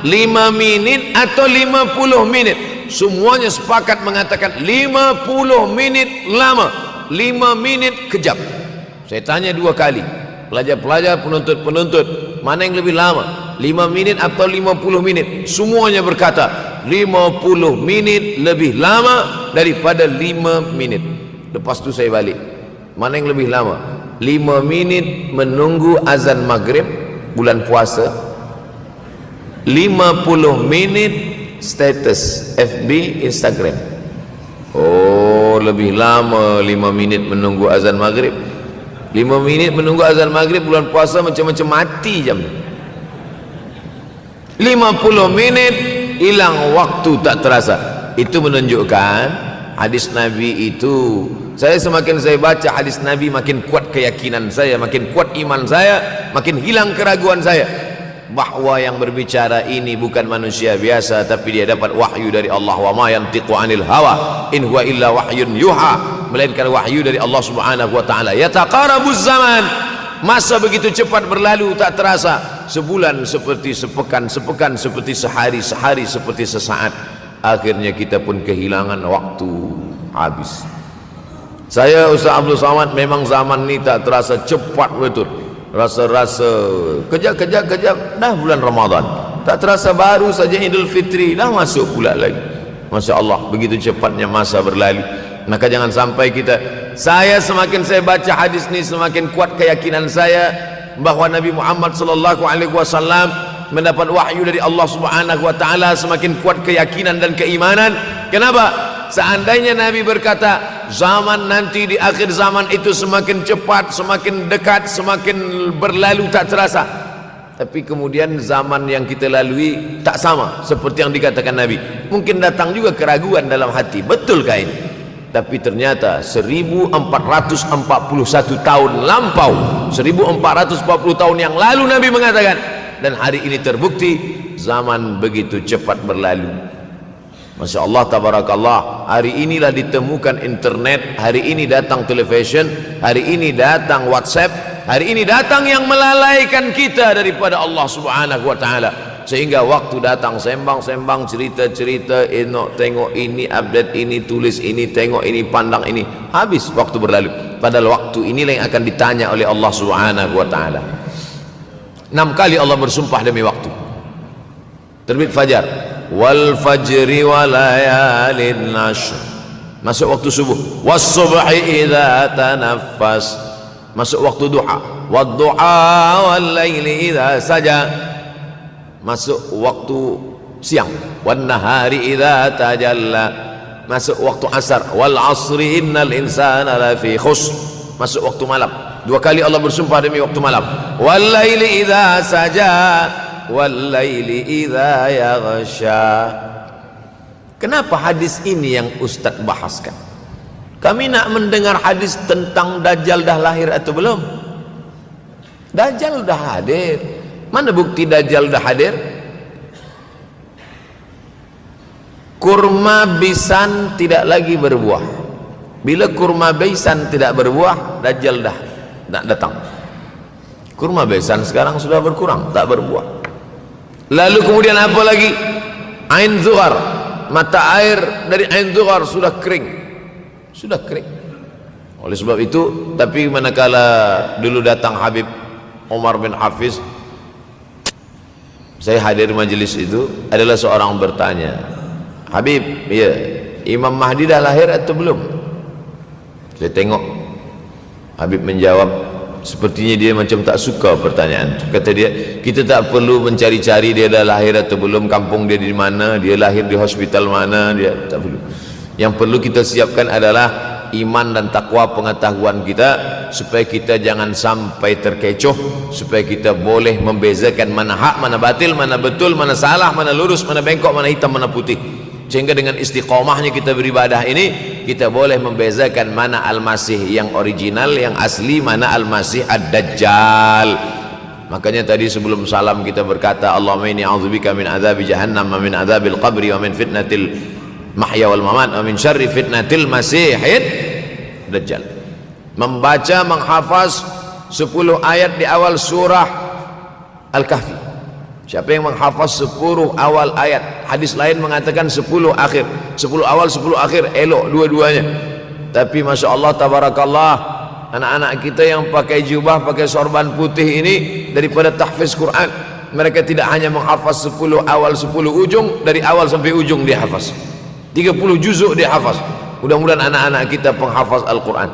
5 minit atau 50 minit, semuanya sepakat mengatakan 50 minit lama, 5 minit kejap. Saya tanya 2 kali, pelajar-pelajar, penuntut-penuntut, mana yang lebih lama, 5 minit atau 50 minit? Semuanya berkata 50 minit lebih lama daripada 5 minit. Lepas tu saya balik, mana yang lebih lama? 5 minit menunggu azan maghrib bulan puasa, 50 minit status FB, Instagram. Oh, lebih lama 5 minit menunggu azan maghrib. 5 minit menunggu azan maghrib bulan puasa macam-macam mati jam. 50 minit hilang waktu tak terasa. Itu menunjukkan hadis Nabi itu, saya semakin saya baca hadis Nabi makin kuat keyakinan saya, makin kuat iman saya, makin hilang keraguan saya bahwa yang berbicara ini bukan manusia biasa, tapi dia dapat wahyu dari Allah. Wa ma yantiqu anil hawa in huwa illa wahyun yuha, melainkan wahyu dari Allah Subhanahu wa taala. Yataqarabuz zaman, masa begitu cepat berlalu tak terasa. Sebulan seperti sepekan, sepekan seperti sehari, sehari seperti sesaat. Akhirnya kita pun kehilangan waktu, habis. Saya Ustaz Abdul Samad, memang zaman ni tak terasa cepat betul. Rasa-rasa kejap-kejap dah bulan Ramadan, tak terasa baru saja Idul Fitri dah masuk pula lagi. Masya Allah, begitu cepatnya masa berlalu. Maka jangan sampai kita, saya semakin saya baca hadis ni semakin kuat keyakinan saya bahwa Nabi Muhammad sallallahu alaihi wasallam mendapat wahyu dari Allah Subhanahu wa taala. Semakin kuat keyakinan dan keimanan. Kenapa? Seandainya Nabi berkata zaman nanti di akhir zaman itu semakin cepat, semakin dekat, semakin berlalu tak terasa, tapi kemudian zaman yang kita lalui tak sama seperti yang dikatakan Nabi. Mungkin datang juga keraguan dalam hati, betulkah ini? Tapi ternyata 1441 tahun lampau, 1440 tahun yang lalu Nabi mengatakan, dan hari ini terbukti zaman begitu cepat berlalu. Masya Allah, tabarakallah. Hari inilah ditemukan internet, hari ini datang television, hari ini datang WhatsApp, Hari ini datang yang melalaikan kita daripada Allah Subhanahu wa taala, sehingga waktu datang sembang-sembang, cerita-cerita, tengok ini, update ini, tulis ini, tengok ini, pandang ini, habis waktu berlalu. Padahal waktu inilah yang akan ditanya oleh Allah Subhanahu wa taala. 6 kali Allah bersumpah demi waktu. Terbit fajar, wal fajri wa layalin ashr, masuk waktu subuh. Was subhi idza tanaffas, masuk waktu duha. Wad duha wal laili idza saja, masuk waktu siang. Wan nahari idza tajalla, masuk waktu asar. Wal asri innal insana lafi khusr, masuk waktu malam. 2 kali Allah bersumpah demi waktu malam. Wal laili idza saja wal laili idza yaghsha. Kenapa hadis ini yang Ustaz bahaskan? Kami nak mendengar hadis tentang Dajjal dah lahir atau belum? Dajjal dah hadir. Mana bukti Dajjal dah hadir? Kurma bisan tidak lagi berbuah. Bila kurma bisan tidak berbuah, Dajjal dah nak datang. Kurma bisan sekarang sudah berkurang, tak berbuah. Lalu kemudian apa lagi? Ain Zuhar, mata air dari Ain Zuhar sudah kering. Sudah kering. Oleh sebab itu, tapi manakala dulu datang Habib Umar bin Hafiz, saya hadir majelis itu, adalah seorang bertanya, Habib, ya, Imam Mahdi dah lahir atau belum? Saya tengok Habib menjawab, sepertinya dia macam tak suka pertanyaan. Kata dia, kita tak perlu mencari-cari dia dah lahir atau belum, kampung dia di mana, dia lahir di hospital mana, dia tak perlu. Yang perlu kita siapkan adalah iman dan takwa pengetahuan kita, supaya kita jangan sampai terkecoh, supaya kita boleh membezakan mana hak, mana batil, mana betul, mana salah, mana lurus, mana bengkok, mana hitam, mana putih. Sehingga dengan istiqomahnya kita beribadah ini, kita boleh membezakan mana Al-Masih yang original, yang asli, mana Al-Masih Ad-Dajjal. Makanya tadi sebelum salam kita berkata, Allahumma inni a'udzubika min adzabi jahannam wa min adzabil qabri wa min fitnatil mahya wal mamat wa min syarri fitnatil masihid Dajjal. Membaca, menghafaz 10 ayat di awal surah Al-Kahfi. Siapa yang menghafaz 10 awal ayat, hadis lain mengatakan 10 akhir, 10 awal 10 akhir, elok dua-duanya. Tapi Masya Allah, tabarakallah, anak-anak kita yang pakai jubah, pakai sorban putih ini, daripada tahfiz Quran, mereka tidak hanya menghafaz 10 awal 10 ujung, dari awal sampai ujung dia hafaz, 30 juzuk dia hafaz. Mudah-mudahan anak-anak kita penghafaz Al-Quran.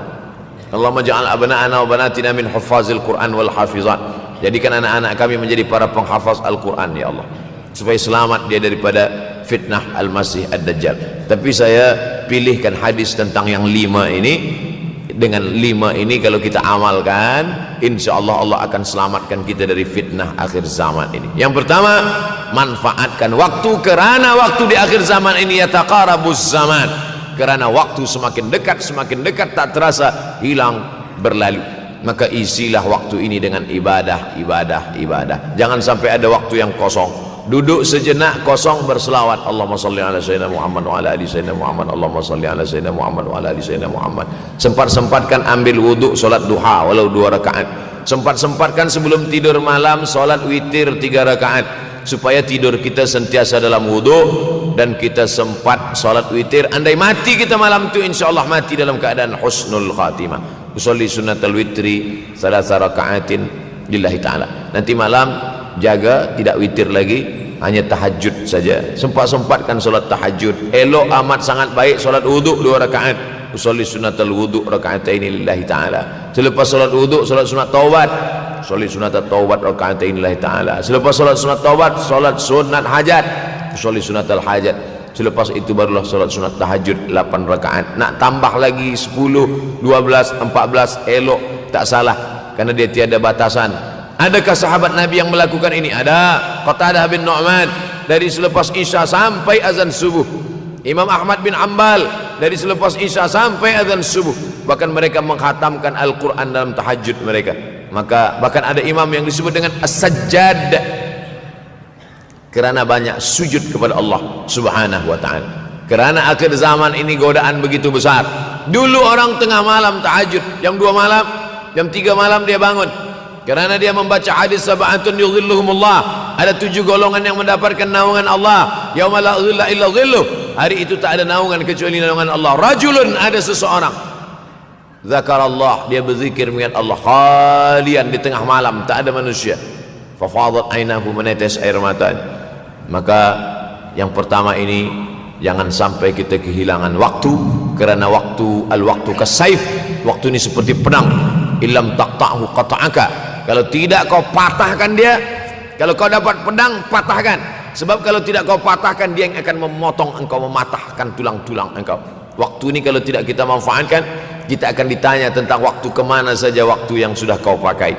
Allahumma ja'al abna'ana wa banatina min huffazil Quran wal hafizat. Jadikan anak-anak kami menjadi para penghafaz Al-Quran, ya Allah, supaya selamat dia daripada fitnah Al-Masih Ad-Dajjal. Tapi saya pilihkan hadis tentang yang 5 ini. Dengan 5 ini kalau kita amalkan, insya Allah Allah akan selamatkan kita dari fitnah akhir zaman ini. Yang pertama, manfaatkan waktu, kerana waktu di akhir zaman ini yataqarabuz zaman, kerana waktu semakin dekat tak terasa hilang berlalu. Maka isilah waktu ini dengan ibadah. Jangan sampai ada waktu yang kosong. Duduk sejenak kosong, berselawat, Allahumma salli ala sayyidina Muhammad wa ala ali sayyidina Muhammad, Allahumma salli ala sayyidina Muhammad wa ala ali sayyidina Muhammad. Sempat-sempatkan ambil wuduk, solat duha walau 2 rakaat. Sempat-sempatkan sebelum tidur malam solat witir 3 rakaat, supaya tidur kita sentiasa dalam wuduk, dan kita sempat solat witir. Andai mati kita malam itu, insyaallah mati dalam keadaan husnul khatimah. Usolli sunnatal witri 3 rakaatin lillahi ta'ala. Nanti malam jaga, tidak witir lagi, hanya tahajud saja. Sempat-sempatkan solat tahajud. Elok amat sangat baik solat wuduk 2 rakaat. Usolli sunnatal wuduk rakaataini lillahi ta'ala. Selepas solat wuduk, solat sunat taubat. Usolli sunatat taubat rakaataini lillahi ta'ala. Selepas solat sunat taubat, solat sunat hajat. Usolli sunatal hajat. Selepas itu barulah solat sunat tahajud 8 rakaat. Nak tambah lagi 10, 12, 14, elok, tak salah, karena dia tiada batasan. Adakah sahabat Nabi yang melakukan ini? Ada. Qatadah bin Nu'man, dari selepas Isya sampai azan subuh. Imam Ahmad bin Ambal, dari selepas Isya sampai azan subuh. Bahkan mereka menghatamkan Al-Quran dalam tahajud mereka. Maka bahkan ada imam yang disebut dengan As-Sajjad, kerana banyak sujud kepada Allah Subhanahu wa ta'ala. Kerana akhir zaman ini godaan begitu besar. Dulu orang tengah malam tahajud, jam 2 malam jam 3 malam dia bangun, kerana dia membaca hadis sab'atun yudhilluhumullah, ada 7 golongan yang mendapatkan naungan Allah, yauma la dhilla illa dhilluh, hari itu tak ada naungan kecuali naungan Allah. Rajulun, ada seseorang, zakarallah, dia berzikir mengingat Allah, khalian, di tengah malam tak ada manusia, fafadat ainahu, menetes air matanya. Maka yang pertama ini, jangan sampai kita kehilangan waktu, kerana waktu kasaif, waktu ini seperti pedang, illam taqta'hu qata'aka, kalau tidak kau patahkan dia, kalau kau dapat pedang patahkan, sebab kalau tidak kau patahkan, dia yang akan memotong engkau, mematahkan tulang-tulang engkau. Waktu ini kalau tidak kita manfaatkan, kita akan ditanya tentang waktu, kemana saja waktu yang sudah kau pakai.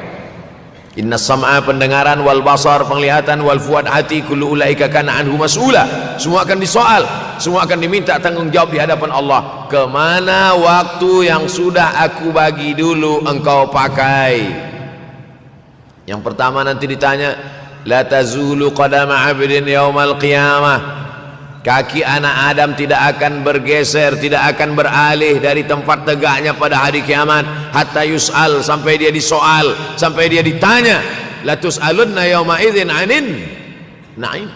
Inna sam'a, pendengaran, wal basar, penglihatan, wal fuad, hati, kullu ulaika kana anhu mas'ula, semua akan disoal, semua akan diminta tanggungjawab di hadapan Allah. Kemana waktu yang sudah aku bagi dulu engkau pakai? Yang pertama nanti ditanya, la tazulu qadama 'abdin yaumal qiyamah, kaki anak Adam tidak akan bergeser, tidak akan beralih dari tempat tegaknya pada hari kiamat, hatta yus'al, sampai dia disoal, sampai dia ditanya. La tus'alunna yauma idzin 'anin na'im,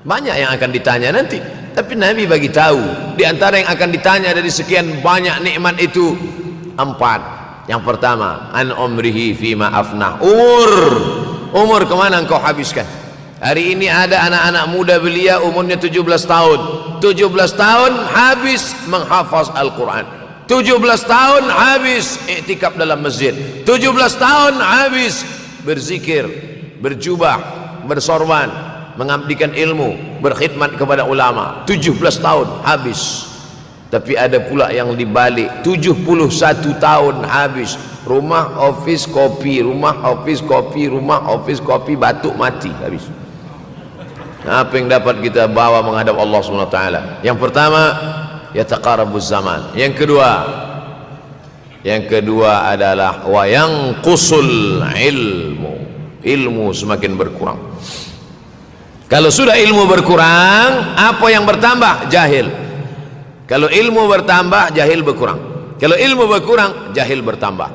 banyak yang akan ditanya nanti, tapi Nabi bagi tahu di antara yang akan ditanya dari sekian banyak nikmat itu 4. Yang pertama, an umrihi fima afnah, umur kemana engkau habiskan? Hari ini ada anak-anak muda belia umurnya 17 tahun, 17 tahun habis menghafaz Al-Quran, 17 tahun habis iktikaf dalam masjid, 17 tahun habis berzikir, berjubah, bersorban, mengabdikan ilmu, berkhidmat kepada ulama, 17 tahun habis. Tapi ada pula yang dibalik, 71 tahun habis, rumah office kopi, rumah office kopi, rumah office kopi, batuk mati habis. Apa yang dapat kita bawa menghadap Allah SWT? Yang pertama, yataqarabuz zaman. Yang kedua adalah wa yanqusul ilmu, ilmu semakin berkurang. Kalau sudah ilmu berkurang, apa yang bertambah? Jahil. Kalau ilmu bertambah, jahil berkurang. Kalau ilmu berkurang, jahil bertambah.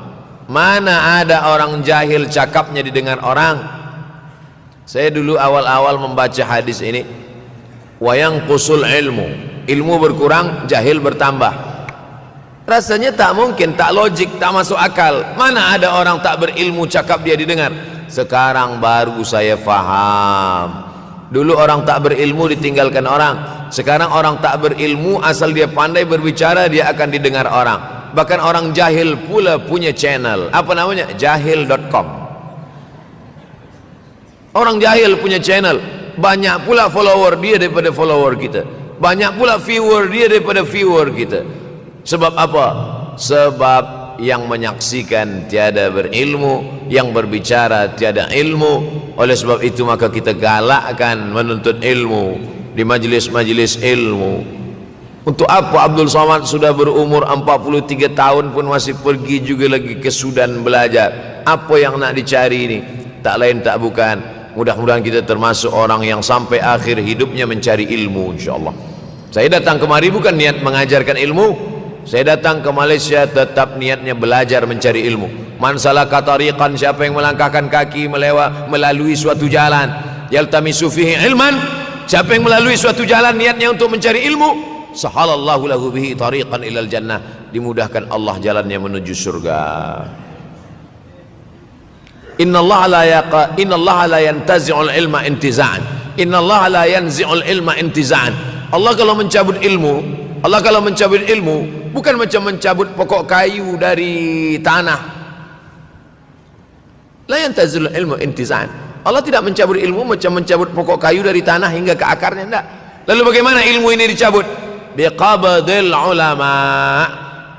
Mana ada orang jahil cakapnya didengar orang? Saya dulu awal-awal membaca hadis ini, wa yanqusul ilmu, ilmu berkurang, jahil bertambah. Rasanya tak mungkin, tak logik, tak masuk akal. Mana ada orang tak berilmu cakap dia didengar? Sekarang baru saya faham. Dulu orang tak berilmu ditinggalkan orang, sekarang orang tak berilmu asal dia pandai berbicara, dia akan didengar orang. Bahkan orang jahil pula punya channel, apa namanya? Jahil.com. Orang jahil punya channel, banyak pula follower dia daripada follower kita, banyak pula viewer dia daripada viewer kita. Sebab apa? Sebab yang menyaksikan tiada berilmu, yang berbicara tiada ilmu. Oleh sebab itu maka kita galakkan menuntut ilmu di majlis-majlis ilmu. Untuk apa Abdul Somad sudah berumur 43 tahun pun masih pergi juga lagi ke Sudan belajar? Apa yang nak dicari ini? Tak lain tak bukan, mudah-mudahan kita termasuk orang yang sampai akhir hidupnya mencari ilmu, insyaAllah. Saya datang kemari bukan niat mengajarkan ilmu, saya datang ke Malaysia tetap niatnya belajar mencari ilmu. Man salaka tariqan, siapa yang melangkahkan kaki melalui suatu jalan, yaltamisu fihi ilman, siapa yang melalui suatu jalan niatnya untuk mencari ilmu, sahalallahu lahu bihi tariqan ilal jannah, dimudahkan Allah jalannya menuju surga. Innallaha la yantazi'ul ilma intiza'an, innallaha la yanzi'ul ilma intiza'an. Allah kalau mencabut ilmu, bukan macam mencabut pokok kayu dari tanah. La yantazilul ilmu intiza'an. Allah tidak mencabut ilmu macam mencabut pokok kayu dari tanah hingga ke akarnya, tidak. Lalu bagaimana ilmu ini dicabut? Biqabdil ulama,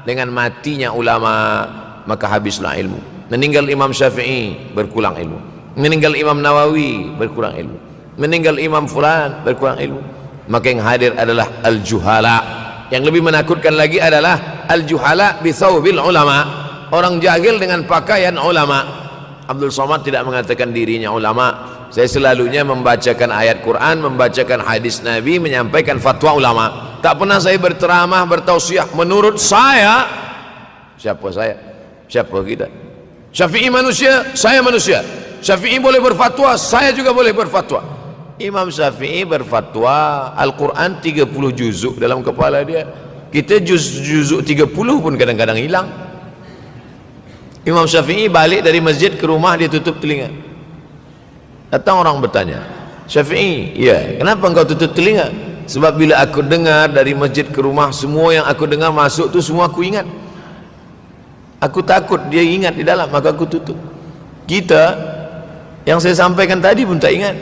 dengan matinya ulama maka habislah ilmu. Meninggal Imam Syafi'i, berkurang ilmu. Meninggal Imam Nawawi, berkurang ilmu. Meninggal Imam Fulan, berkurang ilmu. Maka yang hadir adalah al-juhala. Yang lebih menakutkan lagi adalah al-juhala bisawbil ulama, orang jahil dengan pakaian ulama. Abdul Somad tidak mengatakan dirinya ulama. Saya selalunya membacakan ayat Quran, membacakan hadis Nabi, menyampaikan fatwa ulama. Tak pernah saya berteramah, bertausiah menurut saya. Siapa saya? Siapa kita? Syafi'i manusia, saya manusia. Syafi'i boleh berfatwa, saya juga boleh berfatwa. Imam Syafi'i berfatwa Al-Quran 30 juzuk dalam kepala dia. Kita juzuk 30 pun kadang-kadang hilang. Imam Syafi'i balik dari masjid ke rumah, dia tutup telinga. Datang orang bertanya, Syafi'i, ya, kenapa engkau tutup telinga? Sebab bila aku dengar dari masjid ke rumah, semua yang aku dengar masuk tu semua aku ingat. Aku takut dia ingat di dalam, maka aku tutup. Kita, yang saya sampaikan tadi pun tak ingat.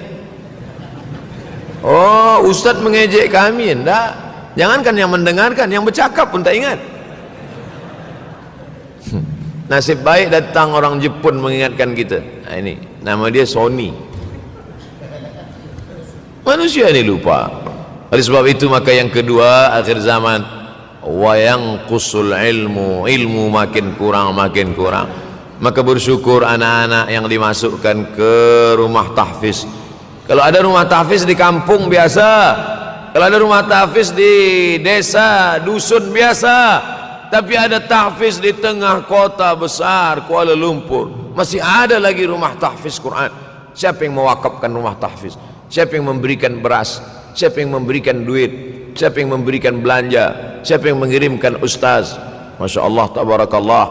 Oh, ustaz mengejek kami, enggak. Jangankan yang mendengarkan, yang bercakap pun tak ingat. Nasib baik datang orang Jepun mengingatkan kita. Nah, ini nama dia Sony. Manusia ini lupa. Oleh sebab itu maka yang kedua, akhir zaman, wa yanqusul ilmu makin kurang. Maka bersyukur anak-anak yang dimasukkan ke rumah tahfiz. Kalau ada rumah tahfiz di kampung biasa, kalau ada rumah tahfiz di desa, dusun biasa, tapi ada tahfiz di tengah kota besar Kuala Lumpur, masih ada lagi rumah tahfiz Quran. Siapa yang mewakafkan rumah tahfiz? Siapa yang memberikan beras? Siapa yang memberikan duit? Siapa yang memberikan belanja? Siapa yang mengirimkan ustaz? Masya Allah, tabarakallah.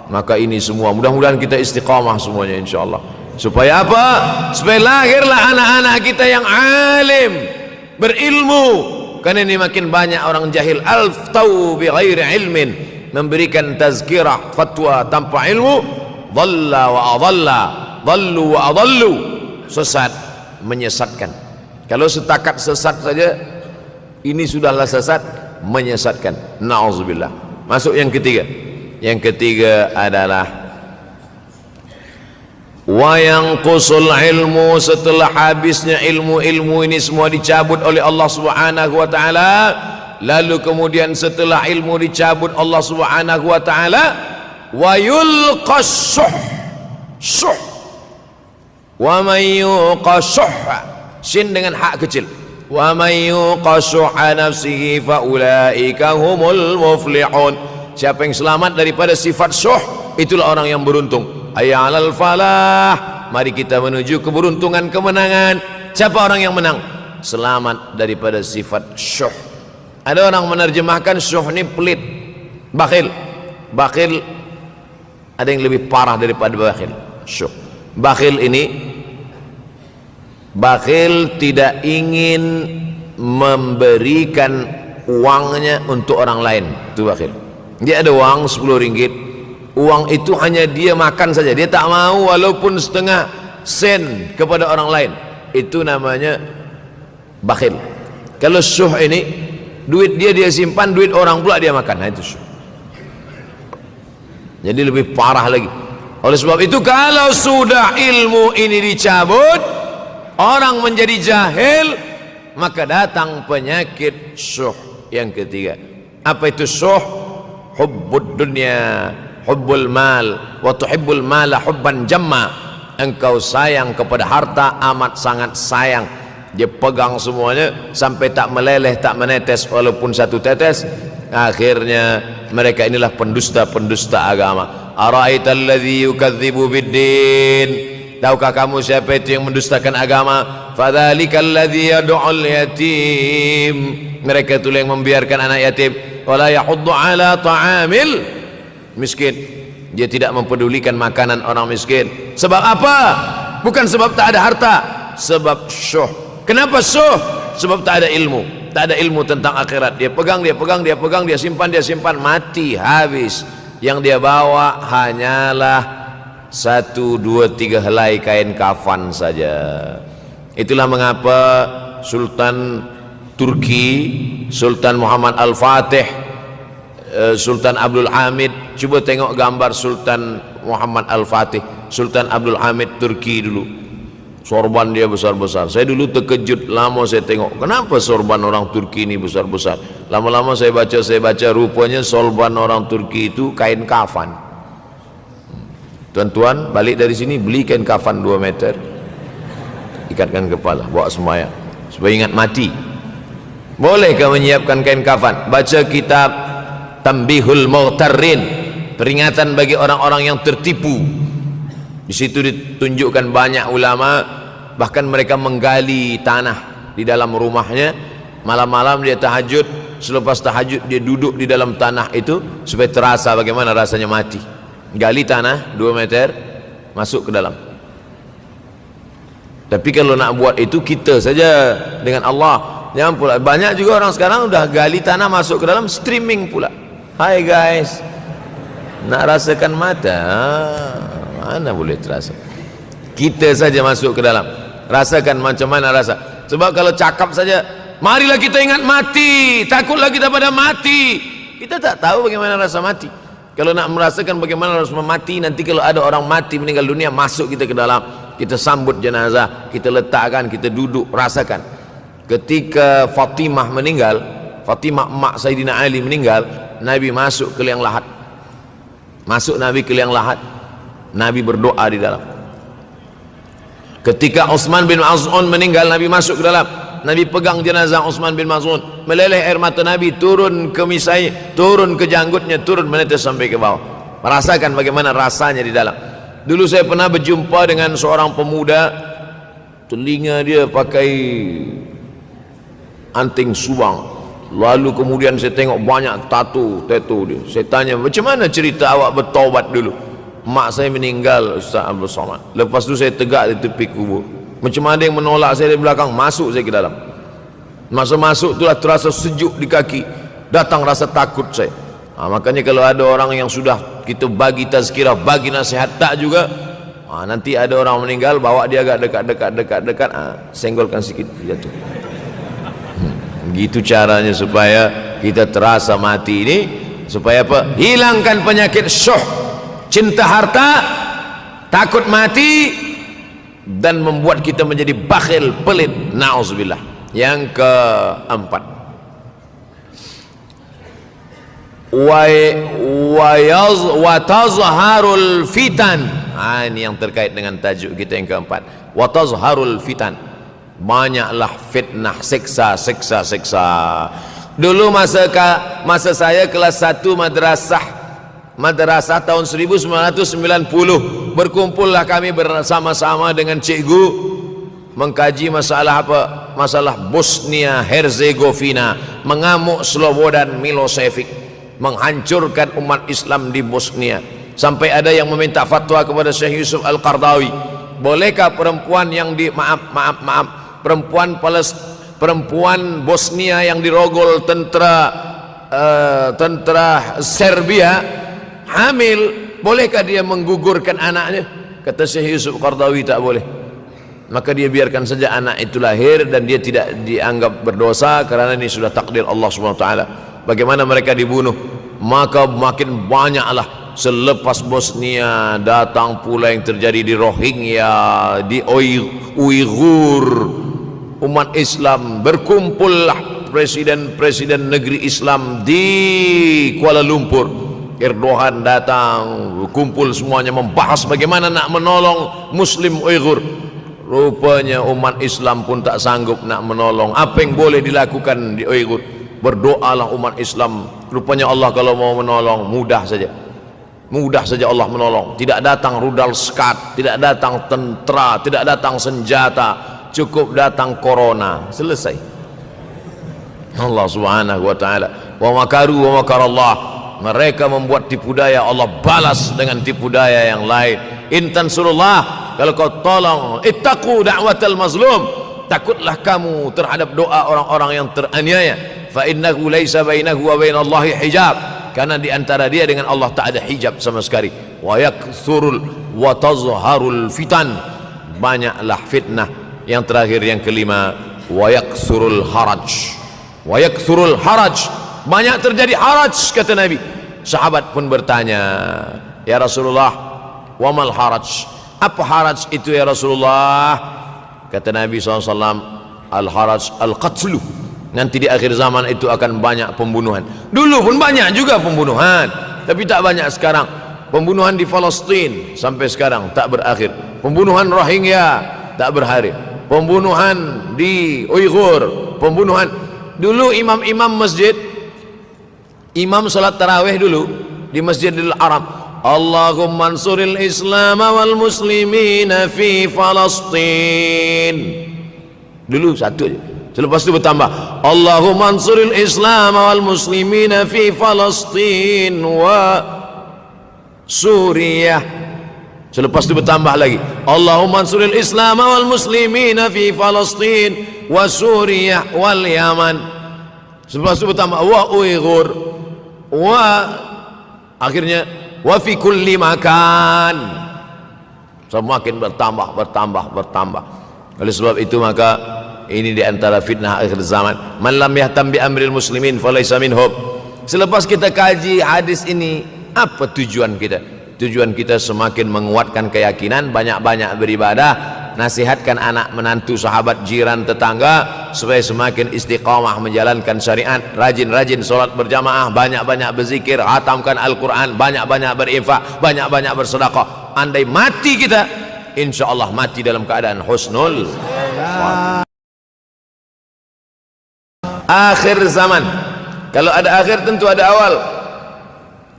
Maka ini semua mudah-mudahan kita istiqamah semuanya insyaallah. Supaya apa? Supaya lahirlah anak-anak kita yang alim, berilmu. Karena ini makin banyak orang jahil, alftau bi ghairi ilmin, memberikan tazkirah fatwa tanpa ilmu, dhalla wa adalla, dhallu wa adallu, sesat, menyesatkan. Kalau setakat sesat saja, ini sudahlah sesat, menyesatkan. Na'udzubillah. Masuk yang ketiga. Yang ketiga adalah wa yanqusul ilmu, setelah habisnya ilmu-ilmu ini semua dicabut oleh Allah Subhanahu wa taala, lalu kemudian setelah ilmu dicabut Allah Subhanahu wa taala, wa yulqas syuh, wa may yuqashuh, sin dengan hak kecil, wa may yuqashuh nafsihi fa ulaika humul muflihun. Siapa yang selamat daripada sifat syuh, itulah orang yang beruntung. Hayya 'alal falah, mari kita menuju keberuntungan, kemenangan. Siapa orang yang menang? Selamat daripada sifat syuh. Ada orang menerjemahkan syuh ini pelit, bakhil. Bakhil ada yang lebih parah daripada bakhil. Syuh. Bakhil ini, bakhil tidak ingin memberikan uangnya untuk orang lain. Itu bakhil. Dia ada uang 10 ringgit, uang itu hanya dia makan saja, dia tak mau walaupun setengah sen kepada orang lain. Itu namanya bakhil. Kalau syuh ini, duit dia simpan, duit orang pula dia makan. Nah, itu syuh. Jadi lebih parah lagi. Oleh sebab itu kalau sudah ilmu ini dicabut, orang menjadi jahil, maka datang penyakit syuh yang ketiga. Apa itu syuh? Hubbud dunya, hubbul mal, wa tuhibbul mala hubban jamma. Engkau sayang kepada harta amat sangat sayang. Dia pegang semuanya sampai tak meleleh, tak menetes walaupun satu tetes. Akhirnya mereka inilah pendusta-pendusta agama. Ara'aital ladzi yukadzibu biddin, tahukah kamu siapa itu yang mendustakan agama? Fadzalikal ladzi yad'ul yatim, mereka itu yang membiarkan anak yatim. Wala yahuddu ala ta'amil miskin, dia tidak mempedulikan makanan orang miskin. Sebab apa? Bukan sebab tak ada harta, sebab syuh. Kenapa syuh? Sebab tak ada ilmu, tak ada ilmu tentang akhirat. Dia pegang, dia simpan, mati, habis. Yang dia bawa hanyalah 1, 2, 3 helai kain kafan saja. Itulah mengapa Sultan Turki, Sultan Muhammad Al-Fatih, Sultan Abdul Hamid, coba tengok gambar Sultan Muhammad Al-Fatih, Sultan Abdul Hamid Turki dulu. Sorban dia besar-besar. Saya dulu terkejut, lama saya tengok, kenapa sorban orang Turki ini besar-besar. Lama-lama saya baca, rupanya sorban orang Turki itu kain kafan. Tuan-tuan balik dari sini beli kain kafan 2 meter, ikatkan kepala, bawa sembahyang supaya ingat mati. Bolehkah menyiapkan kain kafan? Baca kitab Tanbihul Mughtarrin, peringatan bagi orang-orang yang tertipu. Di situ ditunjukkan banyak ulama, bahkan mereka menggali tanah di dalam rumahnya. Malam-malam dia tahajud, selepas tahajud dia duduk di dalam tanah itu supaya terasa bagaimana rasanya mati. Gali tanah 2 meter, masuk ke dalam. Tapi kalau nak buat itu kita saja dengan Allah. Jangan pula, banyak juga orang sekarang udah gali tanah masuk ke dalam, streaming pula. Hai guys, nak rasakan mata, mana boleh terasa. Kita saja masuk ke dalam, rasakan macam mana rasa. Sebab kalau cakap saja, marilah kita ingat mati, takutlah kita pada mati, kita tak tahu bagaimana rasa mati. Kalau nak merasakan bagaimana rasa mati, nanti kalau ada orang mati meninggal dunia, masuk kita ke dalam, kita sambut jenazah, kita letakkan, kita duduk, rasakan. Ketika Fatimah meninggal, Fatimah emak Sayyidina Ali meninggal, Nabi masuk ke liang lahat. Masuk Nabi ke liang lahat, Nabi berdoa di dalam. Ketika Utsman bin Maz'un meninggal, Nabi masuk ke dalam, Nabi pegang jenazah Utsman bin Maz'un, meleleh air mata Nabi turun ke misai, turun ke janggutnya, turun menetes sampai ke bawah. Merasakan bagaimana rasanya di dalam. Dulu saya pernah berjumpa dengan seorang pemuda, telinga dia pakai anting subang, lalu kemudian saya tengok banyak tato dia. Saya tanya, macam mana cerita awak bertaubat dulu? Mak saya meninggal, Ustaz Abdul Somad. Lepas tu saya tegak di tepi kubur. Macam ada yang menolak saya dari belakang, masuk saya ke dalam. Masa masuk itulah terasa sejuk di kaki, datang rasa takut saya. Makanya kalau ada orang yang sudah kita bagi tazkirah, bagi nasihat tak juga, nanti ada orang meninggal, bawa dia agak dekat, senggolkan sikit, jatuh. Gitu caranya supaya kita terasa mati ini, supaya apa? Hilangkan penyakit syuh, cinta harta, takut mati, dan membuat kita menjadi bakhil, pelit, na'udzubillah. Yang keempat, wa tazharul fitan. Ini yang terkait dengan tajuk kita yang keempat, wa tazharul fitan. Banyaklah fitnah, siksa. Dulu masa saya kelas 1 madrasah tahun 1990, berkumpullah kami bersama-sama dengan cikgu mengkaji masalah apa? Masalah Bosnia Herzegovina, mengamuk Slobodan Milosevic, menghancurkan umat Islam di Bosnia. Sampai ada yang meminta fatwa kepada Syekh Yusuf Al-Qardawi, bolehkah perempuan yang perempuan Bosnia yang dirogol tentera Serbia hamil, bolehkah dia menggugurkan anaknya? Kata Syekh Yusuf Qardawi, tak boleh. Maka dia biarkan saja anak itu lahir dan dia tidak dianggap berdosa, karena ini sudah takdir Allah Subhanahu wa taala. Bagaimana mereka dibunuh? Maka makin banyaklah selepas Bosnia, datang pula yang terjadi di Rohingya, di Uighur. Umat Islam berkumpullah, presiden-presiden negeri Islam di Kuala Lumpur. Erdogan datang, kumpul semuanya membahas bagaimana nak menolong Muslim Uighur. Rupanya umat Islam pun tak sanggup nak menolong. Apa yang boleh dilakukan di Uighur? Berdoalah umat Islam. Rupanya Allah kalau mau menolong, mudah saja Allah menolong. Tidak datang rudal skat, tidak datang tentera, tidak datang senjata, cukup datang corona, selesai. Allah Subhanahu wa taala, wa makaru wa makarallah. Mereka membuat tipu daya, Allah balas dengan tipu daya yang lain. In tansurullah, kalau kau tolong, ittaqu da'watal mazlum, takutlah kamu terhadap doa orang-orang yang teraniaya. Fa innahu laisa bainahu wa bainallahi hijab, karena di antara dia dengan Allah tak ada hijab sama sekali. Wa yakthurul wa tazharul fitan, banyaklah fitnah. Yang terakhir, yang kelima, wa yakthurul haraj. Wa yakthurul haraj, banyak terjadi haraj, kata Nabi. Sahabat pun bertanya, ya Rasulullah, wa mal haraj? Apa haraj itu ya Rasulullah? Kata Nabi SAW, al haraj al qatlu. Nanti di akhir zaman itu akan banyak pembunuhan. Dulu pun banyak juga pembunuhan, tapi tak banyak sekarang. Pembunuhan di Palestin sampai sekarang tak berakhir. Pembunuhan Rohingya tak berakhir. Pembunuhan di Uighur, pembunuhan. Dulu imam-imam masjid, imam salat tarawih dulu di Masjidil Haram, Allahumma ansuril Islam wal muslimina fi Palestin. Dulu satu aja. Selepas itu bertambah, Allahumma ansuril Islam wal muslimina fi Palestin wa Suriah. Selepas itu bertambah lagi, Allahumma ansuril Islam wal muslimina fi Palestin wa Suriah wal Yaman. Selepas itu bertambah wa Uighur wa akhirnya wa fi kulli makan. Semakin bertambah. Oleh sebab itu maka ini di antara fitnah akhir zaman. Man lam yahtam bi amril muslimin falaysa minhum. Selepas kita kaji hadis ini, apa tujuan kita? Tujuan kita semakin menguatkan keyakinan, banyak-banyak beribadah, nasihatkan anak menantu, sahabat, jiran, tetangga supaya semakin istiqamah menjalankan syariat, rajin-rajin solat berjamaah, banyak-banyak berzikir, hatamkan Al-Quran, banyak-banyak berinfak, banyak-banyak bersedekah. Andai mati kita, insya Allah mati dalam keadaan husnul akhir zaman. Kalau ada akhir tentu ada awal.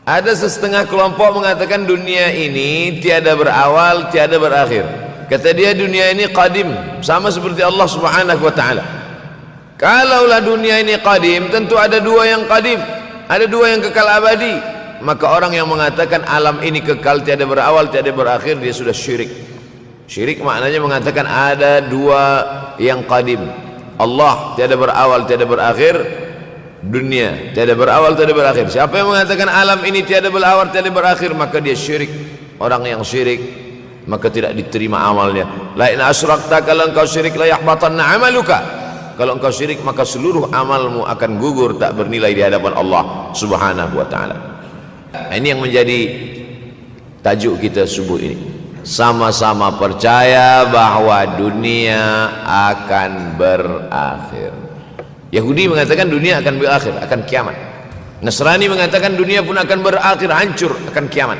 Ada setengah kelompok mengatakan dunia ini tiada berawal, tiada berakhir. Kata dia dunia ini qadim, sama seperti Allah Subhanahu wa ta'ala. Kalaulah dunia ini qadim, tentu ada dua yang qadim, ada dua yang kekal abadi. Maka orang yang mengatakan alam ini kekal, tiada berawal, tiada berakhir, dia sudah syirik. Syirik maknanya mengatakan ada dua yang qadim. Allah tiada berawal, tiada berakhir, dunia tiada berawal, tiada berakhir. Siapa yang mengatakan alam ini tiada berawal, tiada berakhir, maka dia syirik. Orang yang syirik maka tidak diterima amalnya. La in asyrakta, kalau engkau syirik la yahbatanna amaluka. Kalau engkau syirik maka seluruh amalmu akan gugur, tak bernilai di hadapan Allah Subhanahu wa ta'ala. Ini yang menjadi tajuk kita subuh ini. Sama-sama percaya bahwa dunia akan berakhir. Yahudi mengatakan dunia akan berakhir, akan kiamat. Nasrani mengatakan dunia pun akan berakhir, hancur, akan kiamat.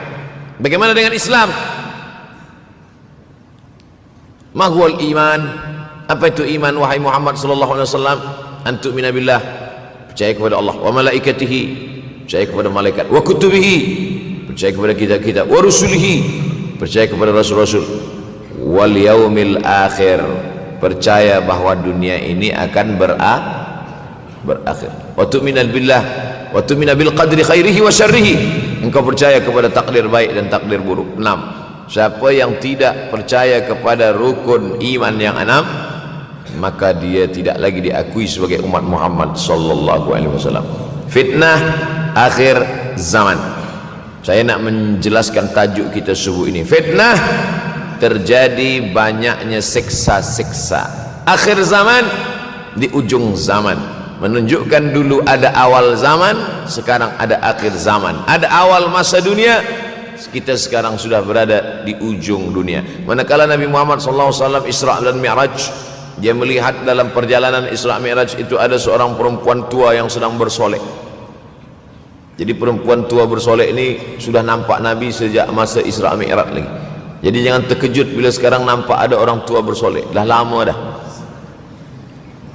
Bagaimana dengan Islam? Ma huwal iman? Apa itu iman wahai Muhammad sallallahu alaihi wasallam? An tu'mina billah, percaya kepada Allah, wa malaikatihi, percaya kepada malaikat, wa kutubihi, percaya kepada kitab-kitab, wa rusulihi, percaya kepada rasul-rasul, wal yaumil akhir, percaya bahwa dunia ini akan berakhir. Wa tu'mina billah wa tu'mina bil qadri khairihi wa syarrihi, engkau percaya kepada takdir baik dan takdir buruk. 6. Siapa yang tidak percaya kepada rukun iman yang 6, maka dia tidak lagi diakui sebagai umat Muhammad sallallahu alaihi wasallam. Fitnah akhir zaman. Saya nak menjelaskan tajuk kita subuh ini. Fitnah, terjadi banyaknya siksa-siksa. Akhir zaman, di ujung zaman, menunjukkan dulu ada awal zaman, sekarang ada akhir zaman. Ada awal masa dunia, kita sekarang sudah berada di ujung dunia. Manakala Nabi Muhammad SAW Isra dan Mi'raj, dia melihat dalam perjalanan Isra Mi'raj itu ada seorang perempuan tua yang sedang bersolek. Jadi perempuan tua bersolek ini sudah nampak Nabi sejak masa Isra Mi'raj lagi. Jadi jangan terkejut bila sekarang nampak ada orang tua bersolek. Dah lama dah.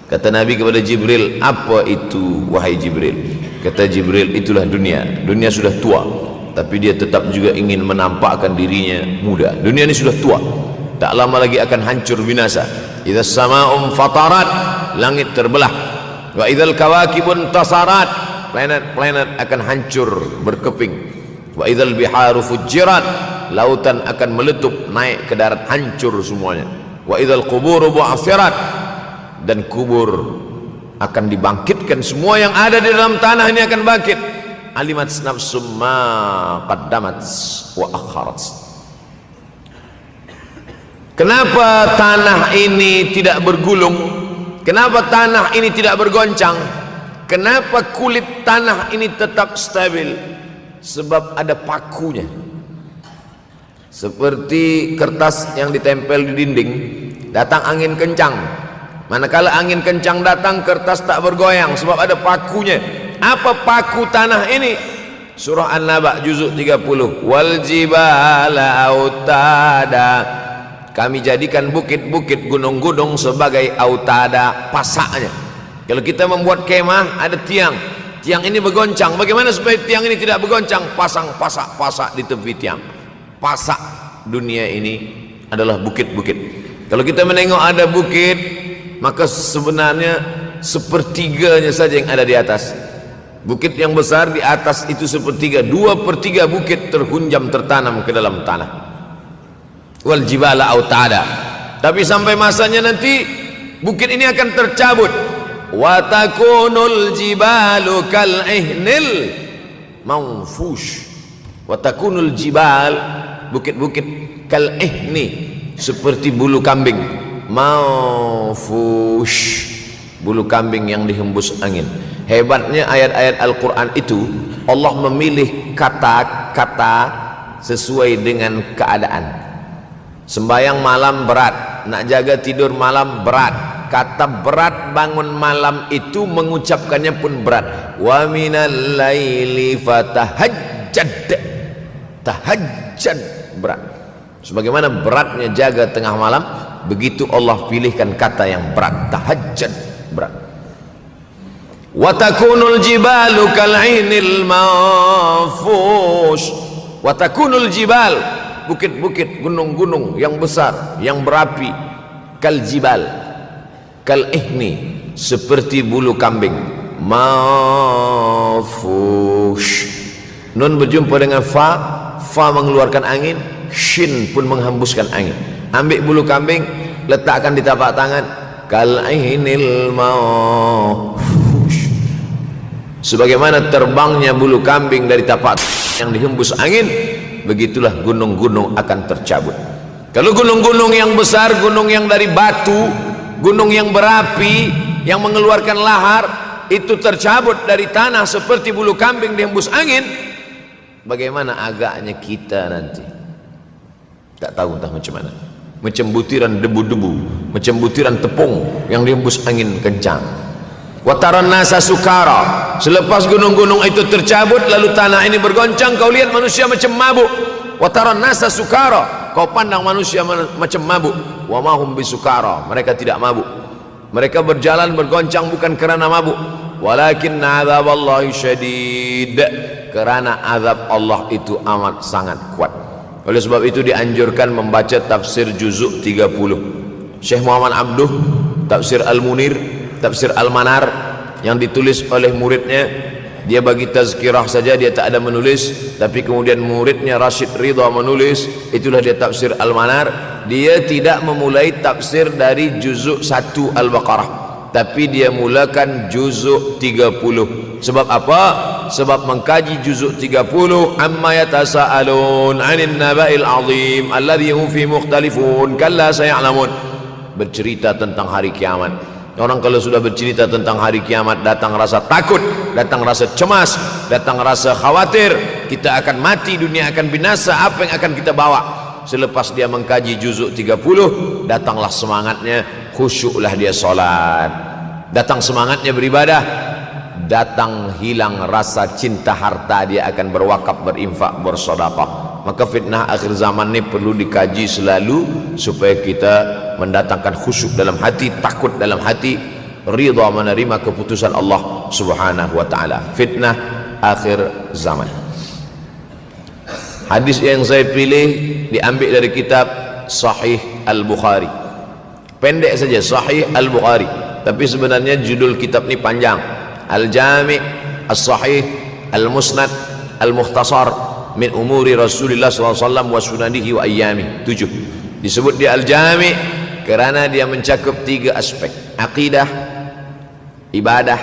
Kata Nabi kepada Jibril, apa itu wahai Jibril? Kata Jibril, itulah dunia. Dunia sudah tua, tapi dia tetap juga ingin menampakkan dirinya muda. Dunia ini sudah tua, tak lama lagi akan hancur binasa. Idza sama'um fatarat, langit terbelah. Wa idzal kawakibun tasarat, planet-planet akan hancur berkeping. Wa idzal biharu fujirat, lautan akan meletup naik ke darat, hancur semuanya. Wa idzal quburu bu'athirat, dan kubur akan dibangkitkan. Semua yang ada di dalam tanah ini akan bangkit. Alimat nafsum ma qaddamat wa akharat. Kenapa tanah ini tidak bergulung? Kenapa tanah ini tidak bergoncang? Kenapa kulit tanah ini tetap stabil? Sebab ada pakunya. Seperti kertas yang ditempel di dinding, datang angin kencang, manakala angin kencang datang, kertas tak bergoyang sebab ada pakunya. Apa paku tanah ini? Surah An-Naba juzuk 30. Wal jibala autada, kami jadikan bukit-bukit, gunung-gunung sebagai autada, pasaknya. Kalau kita membuat kemah, ada tiang, tiang ini bergoncang. Bagaimana supaya tiang ini tidak bergoncang? Pasang pasak-pasak di tepi tiang. Pasak dunia ini adalah bukit-bukit. Kalau kita menengok ada bukit, maka sebenarnya sepertiganya saja yang ada di atas. Bukit yang besar di atas itu sepertiga, 2/3 bukit terhunjam tertanam ke dalam tanah. Wal jibala autada. Tapi sampai masanya nanti bukit ini akan tercabut. Wa takunul jibalu kal ihnil manfush. Wa takunul jibal, bukit-bukit kal ihni, seperti bulu kambing. Manfush, bulu kambing yang dihembus angin. Hebatnya ayat-ayat Al-Quran itu, Allah memilih kata-kata sesuai dengan keadaan. Sembayang malam berat, nak jaga tidur malam berat. Kata berat bangun malam itu mengucapkannya pun berat. Wa minal laili fatahajjad, tahajjad berat. Sebagaimana beratnya jaga tengah malam, begitu Allah pilihkan kata yang berat, tahajjad berat. Wa takunul jibalu kal 'ainil manfush. Wa takunul jibal, bukit-bukit, gunung-gunung yang besar, yang berapi, kal jibal, kal ihni, seperti bulu kambing. Manfush. Nun berjumpa dengan fa, fa mengeluarkan angin, shin pun menghembuskan angin. Ambil bulu kambing, letakkan di tapak tangan, kal 'ainil manfush. Sebagaimana terbangnya bulu kambing dari tapak yang dihembus angin, begitulah gunung-gunung akan tercabut. Kalau gunung-gunung yang besar, gunung yang dari batu, gunung yang berapi, yang mengeluarkan lahar, itu tercabut dari tanah seperti bulu kambing dihembus angin, bagaimana agaknya kita nanti? Tak tahu entah macam mana. Macam butiran debu-debu, macam butiran tepung yang dihembus angin kencang. Wataran nasa sukara. Selepas gunung-gunung itu tercabut, lalu tanah ini bergoncang, kau lihat manusia macam mabuk. Wataran nasa sukara. Kau pandang manusia macam mabuk. Wa mahum bisukara. Mereka tidak mabuk. Mereka berjalan bergoncang bukan kerana mabuk. Walakin azaballahi syadid. Kerana azab Allah itu amat sangat kuat. Oleh sebab itu dianjurkan membaca tafsir juzuk 30. Syekh Muhammad Abduh, tafsir Al-Munir, tafsir Al-Manar yang ditulis oleh muridnya. Dia bagi tazkirah saja, dia tak ada menulis, tapi kemudian muridnya Rashid Ridha menulis. Itulah dia tafsir Al-Manar. Dia tidak memulai tafsir dari juzuk 1 Al-Baqarah, tapi dia mulakan juzuk 30. Sebab apa? Sebab mengkaji juzuk 30, amma yatasaalun 'anil naba'il 'azim alladhi hum fi mukhtalifun kalla saya'lamun, bercerita tentang hari kiamat. Orang kalau sudah bercerita tentang hari kiamat, datang rasa takut, datang rasa cemas, datang rasa khawatir, kita akan mati, dunia akan binasa, apa yang akan kita bawa? Selepas dia mengkaji juzuk 30, datanglah semangatnya, khusyuklah dia solat, datang semangatnya beribadah, datang hilang rasa cinta harta, dia akan berwakaf, berinfak, bersedekah. Maka fitnah akhir zaman ini perlu dikaji selalu supaya kita mendatangkan khusyuk dalam hati, takut dalam hati, ridha menerima keputusan Allah Subhanahu wa taala. Fitnah akhir zaman. Hadis yang saya pilih diambil dari kitab Sahih Al-Bukhari. Pendek saja, Sahih Al-Bukhari, tapi sebenarnya judul kitab ini panjang. Al-Jami' As-Sahih Al-Musnad Al-Mukhtasar min umuri Rasulullah SAW wa sunanihi wa ayyami. 7. Disebut dia Al-Jami' kerana dia mencakup 3 aspek: akidah, ibadah,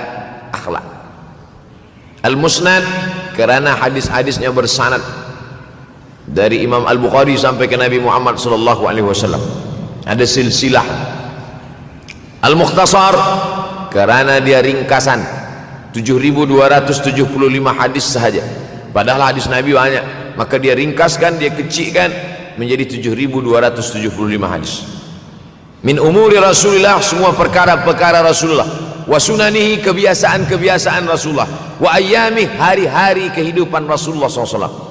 akhlak. Al-Musnad kerana hadis-hadisnya bersanad dari Imam Al-Bukhari sampai ke Nabi Muhammad SAW, ada silsilah. Al-Mukhtasar kerana dia ringkasan, 7.275 hadis sahaja, padahal hadis Nabi banyak, maka dia ringkaskan, dia kecilkan menjadi 7.275 hadis. Min umuri Rasulullah, semua perkara-perkara Rasulullah, wa sunanihi, kebiasaan-kebiasaan Rasulullah, wa ayyami, hari-hari kehidupan Rasulullah SAW.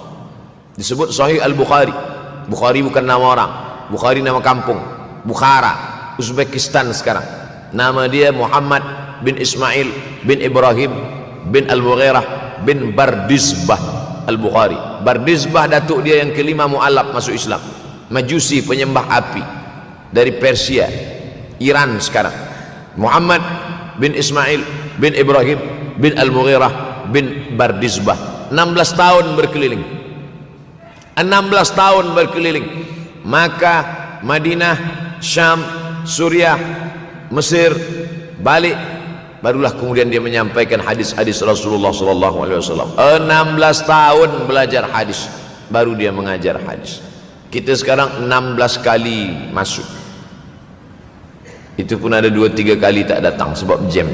Disebut Sahih Al-Bukhari. Bukhari bukan nama orang, Bukhari nama kampung, Bukhara, Uzbekistan sekarang. Nama dia Muhammad bin Ismail bin Ibrahim bin Al-Mughirah bin Bardizbah Al-Bukhari. Bardizbah datuk dia yang kelima mu'alaf masuk Islam, Majusi penyembah api dari Persia, Iran sekarang. Muhammad bin Ismail bin Ibrahim bin Al-Mughirah bin Bardizbah, 16 tahun berkeliling, 16 tahun berkeliling Makkah, Madinah, Syam, Suriah, Mesir, balik, barulah kemudian dia menyampaikan hadis-hadis Rasulullah SAW. 16 tahun belajar hadis, baru dia mengajar hadis. Kita sekarang 16 kali masuk, itu pun ada 2-3 kali tak datang sebab jam.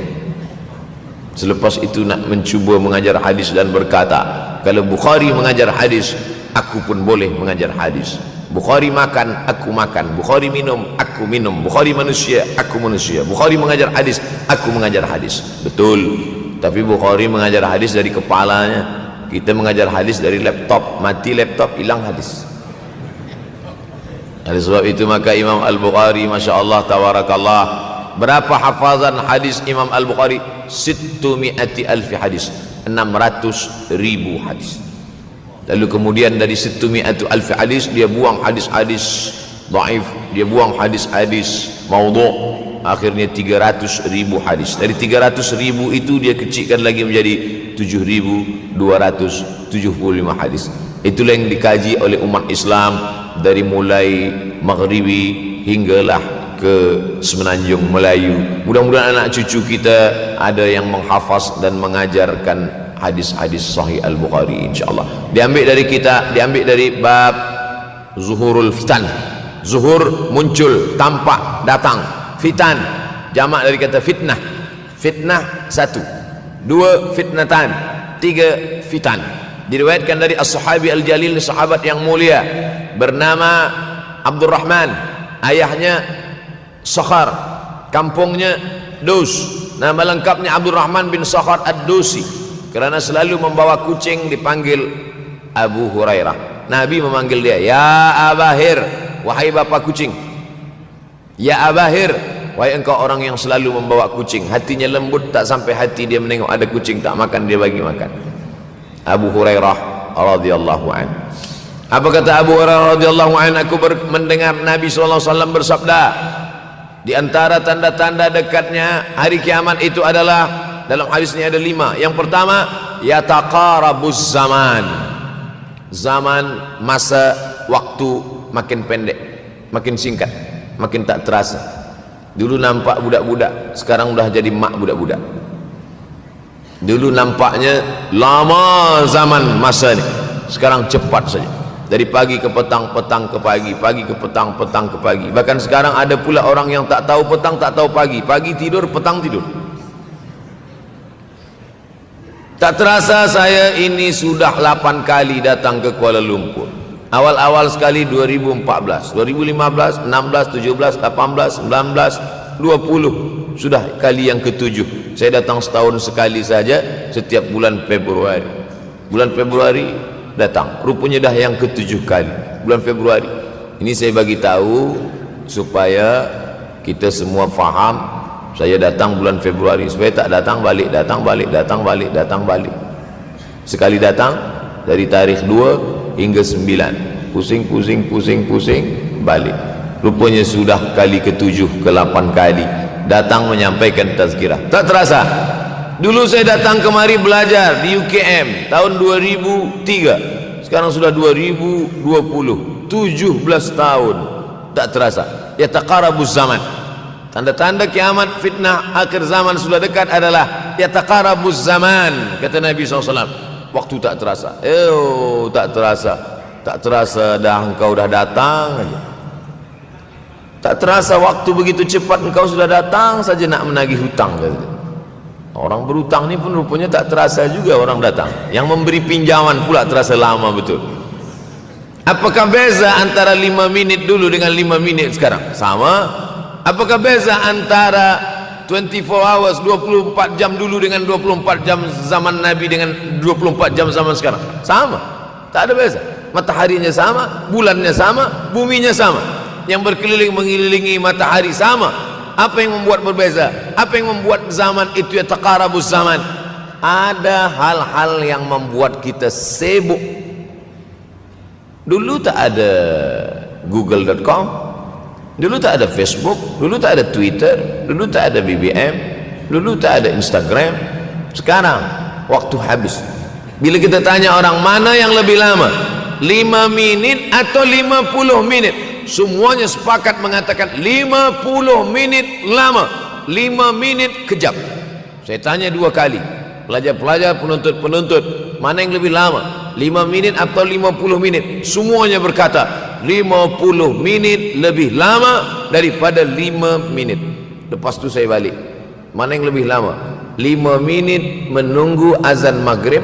Selepas itu nak mencuba mengajar hadis dan berkata, kalau Bukhari mengajar hadis, aku pun boleh mengajar hadis. Bukhari makan, aku makan. Bukhari minum, aku minum. Bukhari manusia, aku manusia. Bukhari mengajar hadis, aku mengajar hadis. Betul, tapi Bukhari mengajar hadis dari kepalanya, kita mengajar hadis dari laptop. Mati laptop, hilang hadis. Oleh sebab itu maka Imam Al-Bukhari, Masya Allah, Tabarakallah, berapa hafazan hadis Imam Al-Bukhari? 600,000 hadis, 600,000 hadis. Lalu kemudian dari 600,000 hadis dia buang hadis-hadis dhaif, dia buang hadis-hadis maudhu', akhirnya 300,000 hadis. Dari 300,000 itu dia kecilkan lagi menjadi 7,275 hadis. Itulah yang dikaji oleh umat Islam dari mulai Maghribi hinggalah ke Semenanjung Melayu. Mudah-mudahan anak cucu kita ada yang menghafaz dan mengajarkan hadis-hadis sahih Al-Bukhari, insyaAllah. Diambil dari kita, diambil dari bab zuhurul fitan. Zuhur muncul, tampak, datang. Fitan jamak dari kata fitnah. Fitnah 1, 2 fitnatan, 3 fitan. Diriwayatkan dari as-sahabi al-jalil, sahabat yang mulia bernama Abdurrahman, ayahnya Sakhar, kampungnya Dus. Nama lengkapnya Abdurrahman bin Sakhar ad-Dusi. Kerana selalu membawa kucing dipanggil Abu Hurairah. Nabi memanggil dia, ya Abahir, wahai bapa kucing. Ya Abahir, wahai engkau orang yang selalu membawa kucing. Hatinya lembut, tak sampai hati dia menengok ada kucing tak makan, dia bagi makan. Abu Hurairah radhiyallahu an. Apa kata Abu Hurairah radhiyallahu an? Aku mendengar Nabi SAW bersabda, di antara tanda-tanda dekatnya hari kiamat itu adalah, dalam hadis ini ada 5. Yang pertama, yataqarabuz zaman. Zaman, masa, waktu makin pendek, makin singkat, makin tak terasa. Dulu nampak budak-budak, sekarang udah jadi mak budak-budak. Dulu nampaknya lama zaman masa ini, sekarang cepat saja. Dari pagi ke petang, petang ke pagi, pagi ke petang, petang ke pagi. Bahkan sekarang ada pula orang yang tak tahu petang, tak tahu pagi. Pagi tidur, petang tidur. Tak terasa saya ini sudah 8 kali datang ke Kuala Lumpur. Awal-awal sekali 2014, 2015, 16, 17, 18, 19, 20. Sudah kali yang ke-7. Saya datang setahun sekali saja, setiap bulan Februari. Bulan Februari datang. Rupanya dah yang ke-7 kali. Bulan Februari. Ini saya bagi tahu supaya kita semua faham. Saya datang bulan Februari, supaya tak datang balik, datang balik, datang balik, datang balik. Sekali datang dari tarikh 2 hingga 9, pusing, pusing, pusing, pusing, balik. Rupanya sudah kali ke-7, ke-8 kali datang menyampaikan tazkirah. Tak terasa. Dulu saya datang kemari belajar di UKM tahun 2003. Sekarang sudah 2020, 17 tahun. Tak terasa. Yataqarabuz zaman. Tanda-tanda kiamat, fitnah akhir zaman sudah dekat adalah yataqarabuz zaman, kata Nabi SAW. Waktu tak terasa. Tak terasa. Tak terasa dah engkau dah datang aja. Tak terasa waktu begitu cepat, engkau sudah datang saja nak menagih hutang. Orang berhutang ni pun rupanya tak terasa juga orang datang. Yang memberi pinjaman pula terasa lama betul. Apakah beza antara 5 minit dulu dengan 5 minit sekarang? Sama. Apakah beza antara 24 hours, 24 jam dulu dengan 24 jam zaman Nabi dengan 24 jam zaman sekarang? Sama. Tak ada beza. Mataharinya sama, bulannya sama, buminya sama. Yang berkeliling mengelilingi matahari sama. Apa yang membuat berbeza? Apa yang membuat zaman itu yataqarabuz zaman? ada hal-hal yang membuat kita sibuk. Dulu tak ada google.com, dulu tak ada Facebook, dulu tak ada Twitter, dulu tak ada BBM, dulu tak ada Instagram. Sekarang waktu habis. Bila kita tanya orang mana yang lebih lama, 5 minit atau 50 minit, semuanya sepakat mengatakan 50 menit lama, 5 menit kejam. Saya tanya 2 kali, pelajar-pelajar, penuntut-penuntut, mana yang lebih lama, 5 menit atau 50 menit? Semuanya berkata 50 menit lebih lama daripada 5 menit. Lepas tu saya balik, mana yang lebih lama? 5 menit menunggu azan maghrib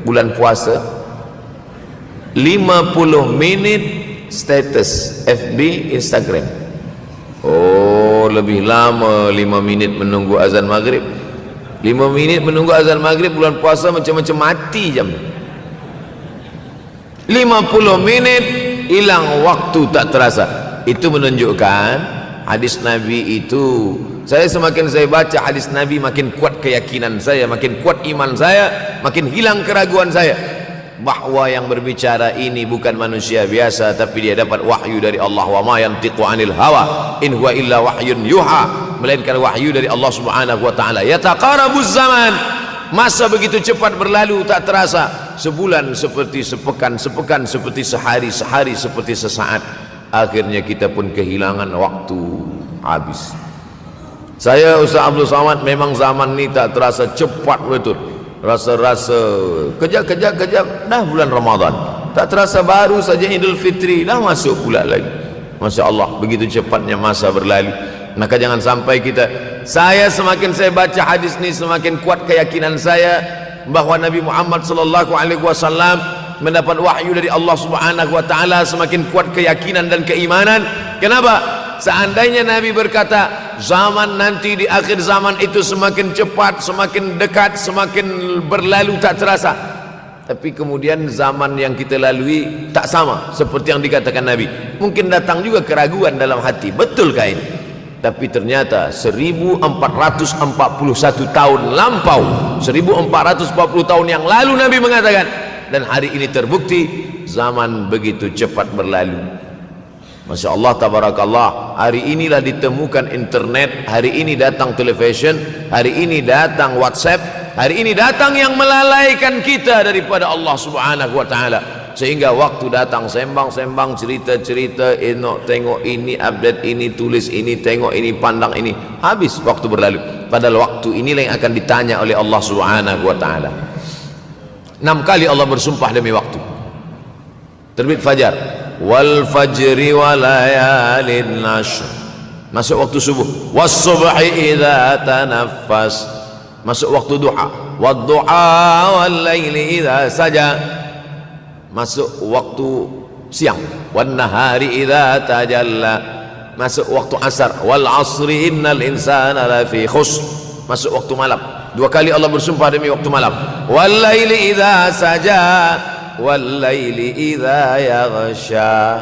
bulan puasa, 50 menit status FB, Instagram. Oh, lebih lama 5 minit menunggu azan maghrib. 5 minit menunggu azan maghrib bulan puasa macam-macam mati jam. 50 menit hilang waktu tak terasa. Itu menunjukkan hadis Nabi itu, semakin saya baca hadis Nabi, makin kuat keyakinan saya, makin kuat iman saya, makin hilang keraguan saya bahwa yang berbicara ini bukan manusia biasa, tapi dia dapat wahyu dari Allah. Wa ma yantiqu anil hawa in huwa illa wahyun yuha, melainkan wahyu dari Allah Subhanahu wa taala. Yataqarabuz zaman, masa begitu cepat berlalu tak terasa. Sebulan seperti sepekan, sepekan seperti sehari, sehari seperti sesaat. Akhirnya kita pun kehilangan waktu, habis. Saya Ustaz Abdul Samad, memang zaman ni tak terasa cepat betul. Rasa-rasa kejap dah bulan Ramadan, tak terasa baru saja Idul Fitri dah masuk pula lagi. Masya Allah, begitu cepatnya masa berlalu. Maka jangan sampai saya semakin saya baca hadis ni, semakin kuat keyakinan saya bahawa Nabi Muhammad sallallahu alaihi wasallam mendapat wahyu dari Allah Subhanahu wa taala. Semakin kuat keyakinan dan keimanan. Kenapa? Seandainya Nabi berkata zaman nanti di akhir zaman itu semakin cepat, semakin dekat, semakin berlalu tak terasa, tapi kemudian zaman yang kita lalui tak sama seperti yang dikatakan Nabi. Mungkin datang juga keraguan dalam hati, betulkah ini? Tapi ternyata 1441 tahun lampau, 1440 tahun yang lalu Nabi mengatakan, dan hari ini terbukti zaman begitu cepat berlalu. Masya Allah, tabarakallah. Hari inilah ditemukan internet, hari ini datang television, hari ini datang WhatsApp, hari ini datang yang melalaikan kita daripada Allah Subhanahu wa taala, sehingga waktu datang sembang-sembang, cerita-cerita, tengok ini, update ini, tulis ini, tengok ini, pandang ini, habis waktu berlalu. Padahal waktu inilah yang akan ditanya oleh Allah Subhanahu wa taala. 6 kali Allah bersumpah demi waktu. Terbit fajar, wal fajri wa layalin ashr, masuk waktu subuh. Was subhi idza tanaffas, masuk waktu duha. Wad duha wal laili idza saja, masuk waktu siang. Wan nahari idza tajalla, masuk waktu asar. Wal asri innal insana lafi khusr, masuk waktu malam. 2 kali Allah bersumpah demi waktu malam. Wal laili idza saja wal laili idza yaghsha.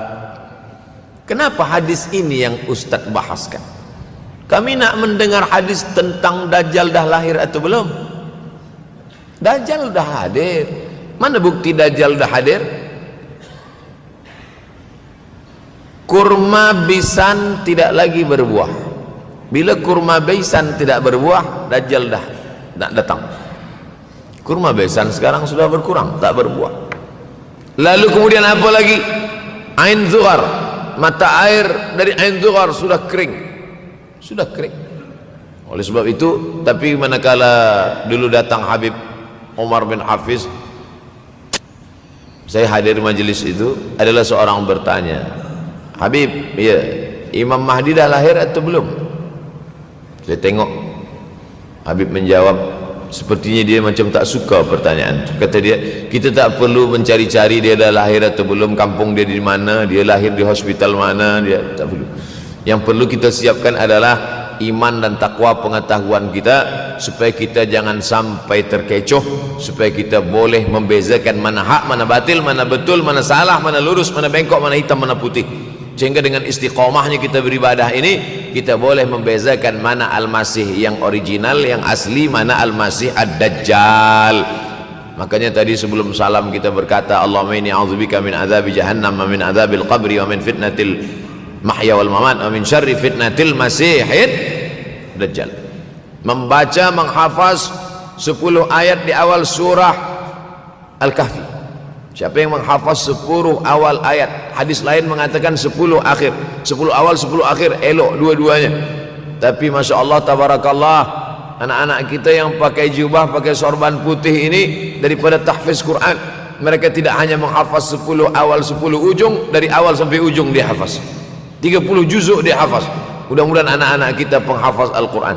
Kenapa hadis ini yang Ustaz bahaskan? Kami nak mendengar hadis tentang Dajjal dah lahir atau belum? Dajjal dah hadir. Mana bukti Dajjal dah hadir? Kurma bisan tidak lagi berbuah. Bila kurma bisan tidak berbuah, Dajjal dah nak datang. Kurma bisan sekarang sudah berkurang, tak berbuah. Lalu kemudian apa lagi? Ain Zuhar, mata air dari Ain Zuhar sudah kering, sudah kering. Oleh sebab itu, tapi manakala dulu datang Habib Umar bin Hafiz, saya hadir majlis itu, adalah seorang bertanya, Habib, ya, Imam Mahdi dah lahir atau belum? Saya tengok Habib menjawab, sepertinya dia macam tak suka pertanyaan. Kata dia, kita tak perlu mencari-cari dia dah lahir atau belum, kampung dia di mana, dia lahir di hospital mana, dia tak perlu. Yang perlu kita siapkan adalah iman dan takwa, pengetahuan kita, supaya kita jangan sampai terkecoh, supaya kita boleh membezakan mana hak, mana batil, mana betul, mana salah, mana lurus, mana bengkok, mana hitam, mana putih. Sehingga dengan istiqamahnya kita beribadah ini, kita boleh membezakan mana Al-Masih yang original, yang asli, mana Al-Masih Ad-Dajjal. Makanya tadi sebelum salam kita berkata, Allahumma inni a'udzubika min adzabi jahannam wa min adzabil qabri wa min fitnatil mahya wal mamat wa min syarri fitnatil masihid dajjal. Membaca, menghafaz 10 ayat di awal surah Al-Kahfi. Siapa yang menghafaz 10 awal ayat, hadis lain mengatakan 10 akhir, 10 awal 10 akhir, elok dua-duanya. Tapi Masya Allah tabarakallah, anak-anak kita yang pakai jubah, pakai sorban putih ini, daripada tahfiz Quran, mereka tidak hanya menghafaz 10 awal 10 ujung, dari awal sampai ujung dia hafaz 30 juzuk dia hafaz. Mudah-mudahan anak-anak kita penghafaz Al-Quran.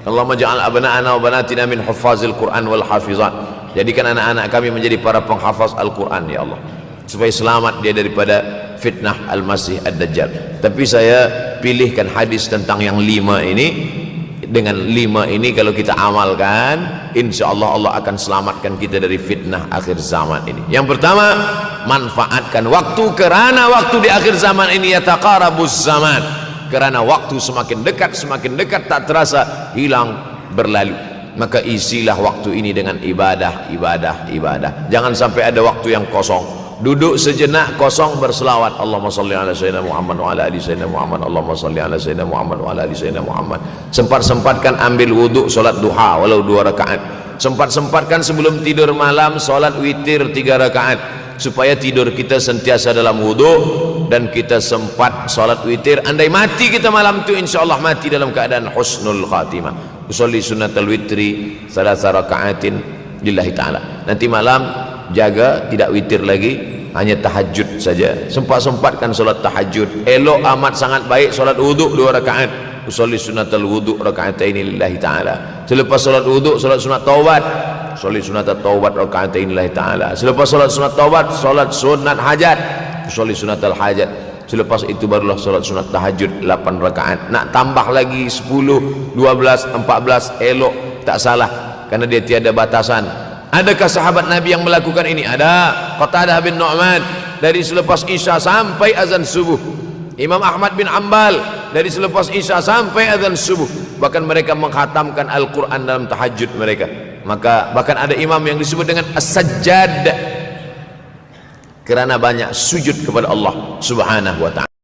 Allahumma ja'al abna'ana wa banatina min huffazil Quran wal hafizan. Jadikan anak-anak kami menjadi para penghafaz Al-Quran ya Allah, supaya selamat dia daripada fitnah Al-Masih Ad-Dajjal. Tapi saya pilihkan hadis tentang yang 5 ini. Dengan 5 ini kalau kita amalkan, insya Allah Allah akan selamatkan kita dari fitnah akhir zaman ini. Yang pertama, manfaatkan waktu, kerana waktu di akhir zaman ini yataqarabuz zaman, kerana waktu semakin dekat tak terasa hilang berlalu. Maka isilah waktu ini dengan ibadah. Jangan sampai ada waktu yang kosong. Duduk sejenak kosong berselawat, Allahumma salli ala sayyidina Muhammad wa ala ali sayyidina Muhammad, Allahumma salli ala sayyidina Muhammad wa ala ali sayyidina Muhammad. Sempat-sempatkan ambil wuduk, solat duha walau 2 rakaat. Sempat-sempatkan sebelum tidur malam solat witir 3 rakaat, supaya tidur kita sentiasa dalam wuduk dan kita sempat solat witir. Andai mati kita malam itu, insyaallah mati dalam keadaan husnul khatimah. Usolli sunnatal witri 3 rakaatin lillahi ta'ala. Nanti malam jaga tidak witir lagi, hanya tahajud saja. Sempat-sempatkan solat tahajud. Elok amat sangat baik solat wuduk 2 rakaat. Usolli sunnatal wuduk rakaatain lillahi ta'ala. Selepas solat wuduk solat sunat taubat. Usolli sunnatat taubat rakaatain lillahi ta'ala. Selepas solat sunat taubat solat sunat hajat. Usolli sunnatal hajat. Selepas itu barulah solat sunat tahajud 8 rakaat. Nak tambah lagi 10, 12, 14 elok, tak salah, karena dia tiada batasan. Adakah sahabat Nabi yang melakukan ini? Ada. Qatadah bin Nu'man dari selepas Isya sampai azan subuh. Imam Ahmad bin Ambal dari selepas Isya sampai azan subuh. Bahkan mereka menghatamkan Al-Quran dalam tahajud mereka. Maka bahkan ada imam yang disebut dengan As-Sajjad, kerana banyak sujud kepada Allah Subhanahu wa ta'ala.